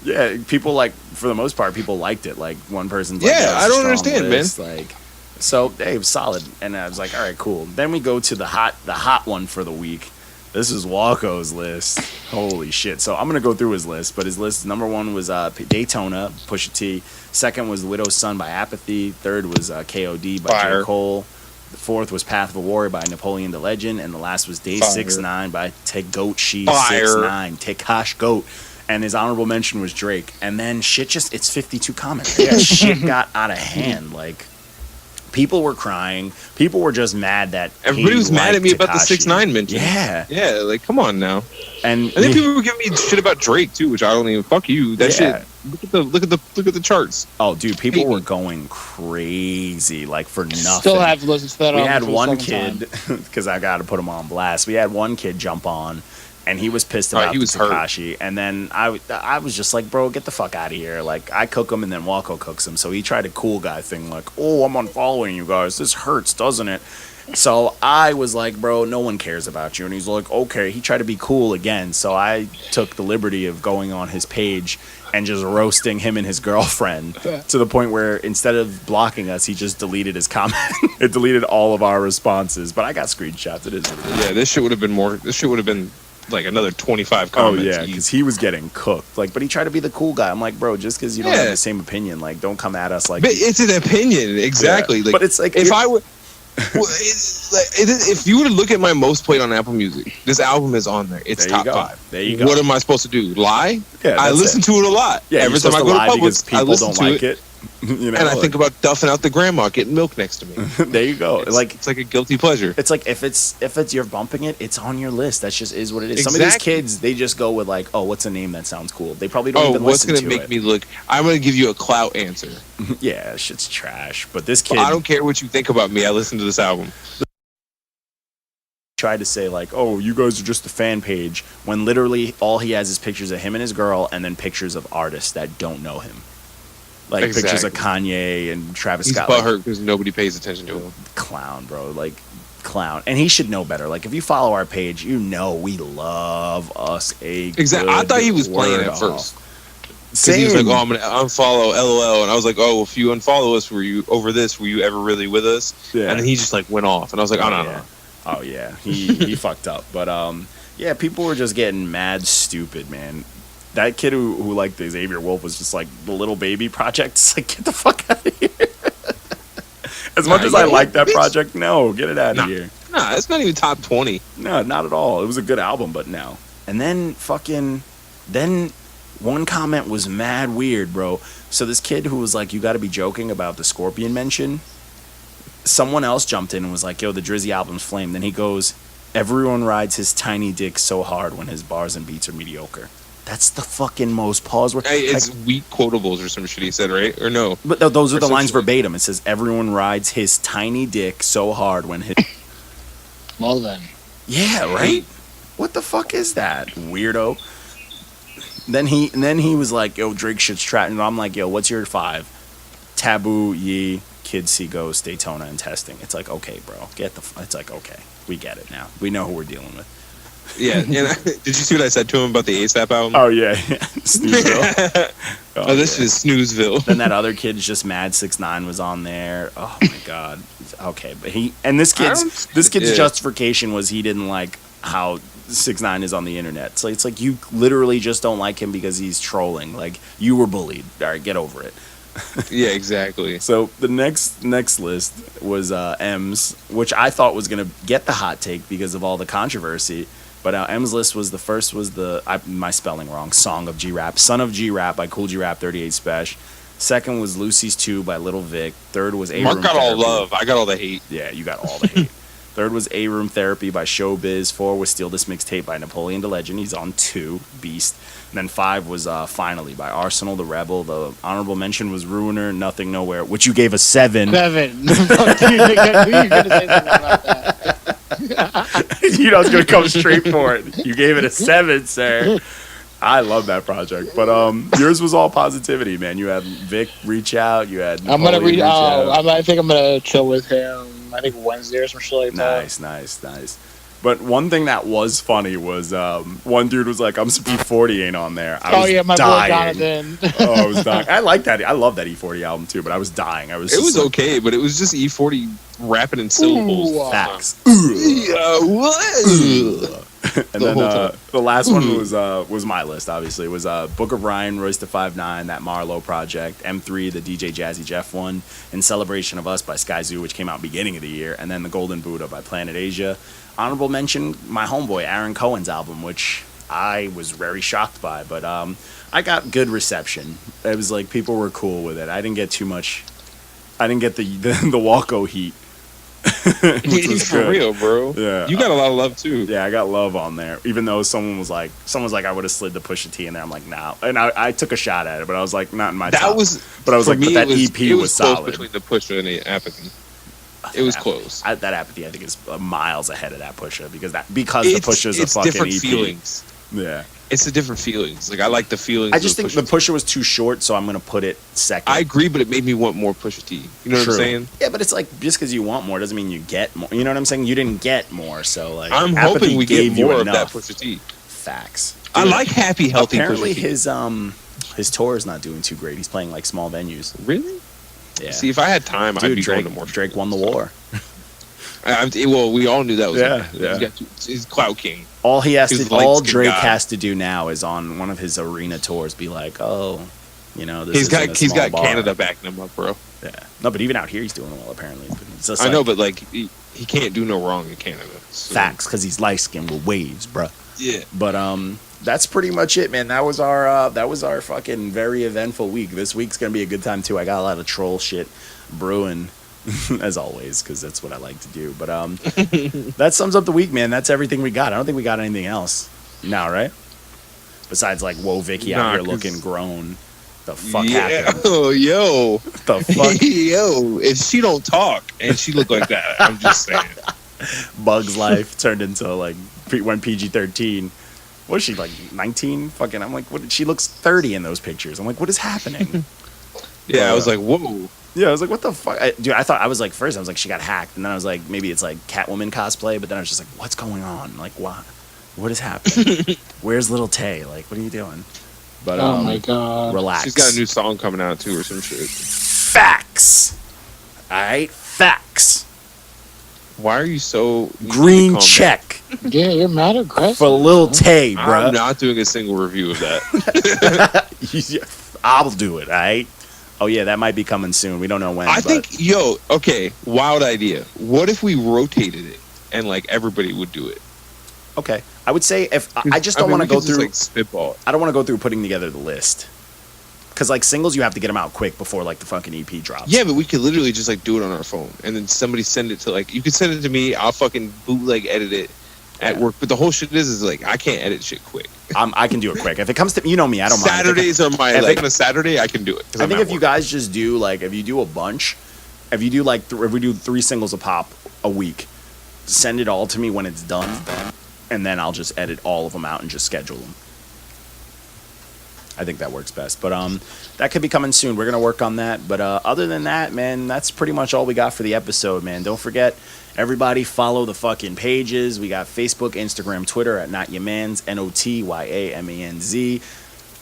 yeah, people like for the most part, people liked it. Like one person's like,
Yeah,
"That's
I
a
don't
strong
understand,
list." Like, so hey, it was solid, and I was like, all right, cool. Then we go to the hot one for the week. This is Walko's list. Holy shit! So I'm gonna go through his list, but his list number one was Daytona, Pusha T. Second was The Widow's Son by Apathy. Third was KOD by
Fire.
J. Cole. The fourth was Path of a Warrior by Napoleon the Legend, and the last was Day
Fire.
6ix9ine by Tegoshi
Fire.
6ix9ine, Tekash Goat. And his honorable mention was Drake. And then shit it's 52 comments. Yeah, shit got out of hand. Like, people were crying. People were just mad that
Everybody
he
was mad at me
liked
about the
Tekashi.
6ix9ine mention.
Yeah.
Yeah, like come on now.
And
And then people were giving me shit about Drake too, which I don't even fuck you. That
Yeah.
shit. Look at the charts.
oh, dude, people
Hate
were
me.
going crazy, like, for nothing.
Still have listened to that
We
album
had
for the
one
second
kid,
time.
because I got to put him on blast. We had one kid jump on, and he was pissed
Right,
about
he was hurt.
Tekashi. And then I was just like, bro, get the fuck out of here. Like, I cook him, and then Walko cooks him. So he tried a cool guy thing, like, oh, I'm unfollowing you guys. This hurts, doesn't it? So I was like, bro, no one cares about you. And he's like, okay. He tried to be cool again. So I took the liberty of going on his page and just roasting him and his girlfriend to the point where instead of blocking us, he just deleted his comment. It deleted all of our responses. But I got screenshots. It is what it is.
Yeah, this shit would have been more. This shit would have been like another 25
Oh,
comments.
yeah, because he was getting cooked. Like, but he tried to be the cool guy. I'm like, bro, just because you don't have
Yeah.
the same opinion, like, don't come at us like.
But it's an opinion, exactly.
Yeah.
Like,
But it's like
if
you're-
I would. Well, if you were to look at my most played on Apple Music, this album is on there. It's
There you
top
go.
5.
There you go.
What am I supposed to do? Lie?
Yeah,
I
that's
listen
it.
to it a lot.
Yeah,
Every
you're
time I
supposed
go to
lie because
Publix, I
people
listen
don't
to
like it. You know,
and I
like,
think about duffing out the grandma getting milk next to me.
there you go. Like,
It's like a guilty pleasure.
it's like if it's you're bumping it, it's on your list. That just is what it is. Some of these
Exactly.
kids, they just go with like, oh, what's a name that sounds cool? They probably don't
Oh,
even
what's
listen
gonna
to
make
it.
me look? I'm gonna give you a clout answer.
Yeah, shit's trash. But this
But
kid
I don't care what you think about me. I listen to this album.
tried to say like, oh, you guys are just a fan page, when literally all he has is pictures of him and his girl, and then pictures of artists that don't know him. Like pictures of Kanye and Travis
He's
Scott. Like,
butthurt because nobody pays attention to him.
clown, bro. Like, clown. And he should know better. Like, if you follow our page, you know we love us a
Exactly. I
good
thought he was playing
word
at first.
off.
Because he was like, "Oh, I'm gonna unfollow LOL," and I was like, "Oh, if you unfollow us, were you over this? Were you ever really with us?"
Yeah.
And then he just like went off, and I was like, "Oh no,
yeah.
no."
Oh yeah, he fucked up. But yeah, people were just getting mad stupid, man. That kid who liked the Xavier Wolf was just like the Little Baby project. It's like, get the fuck out of here. As much as I like that project, no, get it out of here.
Nah, it's not even top 20.
No, not at all. It was a good album, but no. And then then one comment was mad weird, bro. So this kid who was like, you got to be joking about the Scorpion mention. Someone else jumped in and was like, yo, the Drizzy album's flame. Then he goes, everyone rides his tiny dick so hard when his bars and beats are mediocre. That's the fucking most pause word.
Hey, it's
Like,
weak quotables or some shit he said, right? Or no?
but those are the lines
Essentially.
verbatim. It says, everyone rides his tiny dick so hard when his...
Well then.
Yeah, right? What the fuck is that, weirdo? Then he was like, yo, Drake shit's trash. And I'm like, yo, what's your 5? Taboo, Yee, Kids See Ghost, Daytona, and Testing. It's like, okay, bro. It's like, okay. We get it now. We know who we're dealing with.
Yeah. And did you see what I said to him about the ASAP album?
Oh, yeah. Snoozeville.
Oh, this is Snoozeville.
Then that other kid's just mad 6ix9ine was on there. Oh my god. Okay, but this kid's
Yeah.
justification was he didn't like how 6ix9ine is on the internet. So it's like you literally just don't like him because he's trolling. Like, you were bullied. All right, get over it.
Yeah, exactly.
So the next list was M's, which I thought was gonna get the hot take because of all the controversy. But M's list was my spelling wrong, Song of G-Rap, Son of G-Rap by Cool G-Rap 38 Special. Second was Lucy's 2 by Little Vic. Third was A
Mark
Room
got all
Therapy.
love. I got all the hate.
Yeah, you got all the hate. Third was A Room Therapy by Showbiz. 4 was Steal This Mixtape by Napoleon the Legend. He's on 2, Beast. And then 5 was Finally by Arsenal the Rebel. The honorable mention was Ruiner, Nothing Nowhere, which you gave a 7.
7. Fuck you, nigga. Knew you were gonna say something about that.
You know I was gonna come straight for it. You gave it a 7, sir. I love that project. But yours was all positivity, man. You had Vic reach out. You had
I'm gonna
Napoleon
read.
reach out.
I think I'm gonna chill with him. I think Wednesday or some shit like that.
Nice. But one thing that was funny was one dude was like, "I'm E40 ain't on there." I was
My
dying.
boy Jonathan.
I was dying. I like that. I love that E40 album too. But I was dying.
It was okay, but it was just E40 rapping in syllables.
Ooh.
Facts.
Yeah, what?
And then the last one was my list. Obviously, it was Book of Ryan, Royce da 5'9", that Marlowe project, M3, the DJ Jazzy Jeff one, and Celebration of Us by Sky Zoo, which came out beginning of the year, and then The Golden Buddha by Planet Asia. Honorable mention, my homeboy Aaron Cohen's album, which I was very shocked by, but I got good reception. It was like people were cool with it. I didn't get too much. I didn't get the Walko heat. Which was
For
good.
real, bro.
Yeah.
You got a lot of love too.
Yeah, I got love on there. Even though someone was like, I would have slid the Pusha T in there. I'm like, nah. And I took a shot at it, but I was like, not in my top.
That was.
But I was
for
like,
me,
but that
it
EP was
close
solid.
between the Pusha and the Apathy. It was close.
That Apathy, I think, is miles ahead of that Pusha because the Pusha's a
it's
fucking
different
EP.
feelings.
Yeah.
It's a different feelings. Like I like the feelings.
I just
of
think the
Pusha T.
Pusha was too short, so I'm gonna put it second.
I agree, but it made me want more Pusha T. You know what
True.
I'm saying?
Yeah, but it's like just because you want more doesn't mean you get more. You know what I'm saying? You didn't get more, so like
I'm
Apathy
hoping we
gave
get
you
more of that
enough.
Pusha T.
Facts.
I
Dude,
like happy, healthy
Apparently
Pusha T.
his tour is not doing too great. He's playing like small venues.
Really?
Yeah.
See, if I had time, I'd
Dude,
be
Drake,
going to more.
Drake won the war.
Well, we all knew that was
Yeah,
him.
yeah.
He's Clout King.
All he has
He's
to,
a
all
light-skinned
Drake
guy.
has to do now is on one of his arena tours, be like, oh, you know, this
He's
isn't a
got
small bar.
Canada backing him up, bro.
Yeah. No, but even out here, he's doing well apparently. But it's just
I know,
like
but like he can't do no wrong in Canada. So.
facts because he's light skinned with waves, bruh.
Yeah.
But that's pretty much it, man. That was our fucking very eventful week. This week's gonna be a good time too. I got a lot of troll shit brewing, as always, because that's what I like to do. But that sums up the week, man. That's everything we got. I don't think we got anything else now, right? Besides like, whoa, Vicky out here
'cause-
looking grown. The fuck
Yeah.
happened?
Oh, yo.
The fuck?
Yo. If she don't talk and she look like that, I'm just saying.
Bugs Life turned into like went PG-13. What is she like 19? Fucking, I'm like, what? She looks 30 in those pictures. I'm like, what is happening?
Yeah, I was like, whoa.
Yeah, I was like, what the fuck? Dude, I thought, I was like, first I was like, she got hacked. And then I was like, maybe it's like Catwoman cosplay. But then I was just like, what's going on? Like, what is happening? Where's Little Tay? Like, what are you doing? But,
Oh my god.
relax.
She's got a new song coming out too or some shit.
Facts. Alright? Facts.
Why are you so
Green
calm
check
Yeah, you're mad aggressive.
for Lil Tay,
down?
bruh.
I'm not doing a single review of that.
I'll do it, alright? Oh, yeah, that might be coming soon. We don't know when.
I
but
think, okay, wild idea. What if we rotated it and like everybody would do it?
Okay. I would say if I just don't
mean,
want to
we
go
could just,
through.
like spitball.
I don't want to go through putting together the list. Because, like, singles, you have to get them out quick before, like, the fucking EP drops.
Yeah, but we could literally just like do it on our phone and then somebody send it to like you could send it to me. I'll fucking bootleg edit it at
Yeah.
work. But the whole shit is like I can't edit shit quick.
I can do it quick. If it comes to, you know me, I don't mind.
Saturdays are my
if
like
it-
on a Saturday I can do it. 'cause
I
I'm
think
at
if you
work.
guys just do, like, if you do a bunch, if you do, like, if we do 3 singles a pop a week, send it all to me when it's done, and then I'll just edit all of them out and just schedule them. I think that works best. But that could be coming soon. We're going to work on that. But other than that, man, that's pretty much all we got for the episode, man. Don't forget, everybody follow the fucking pages. We got Facebook, Instagram, Twitter at NotYamanz, NOTYAMANZ.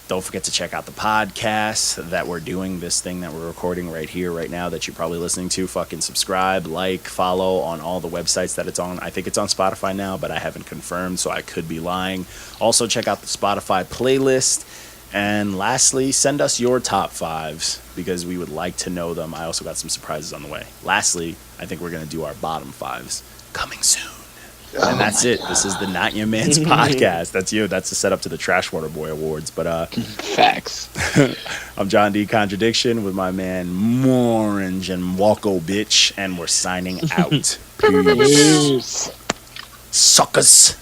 Don't forget to check out the podcast that we're doing, this thing that we're recording right here, right now, that you're probably listening to. Fucking subscribe, like, follow on all the websites that it's on. I think it's on Spotify now, but I haven't confirmed, so I could be lying. Also, check out the Spotify playlist. And lastly, send us your top 5s because we would like to know them. I also got some surprises on the way. Lastly, I think we're going to do our bottom 5s coming soon. And that's it. This is the Not Your Man's podcast. That's you. That's the setup to the Trash Water Boy Awards. But
Facts.
I'm John D. Contradiction with my man Morange and Walko Bitch, and we're signing out. Peace.
Peace.
Suckers.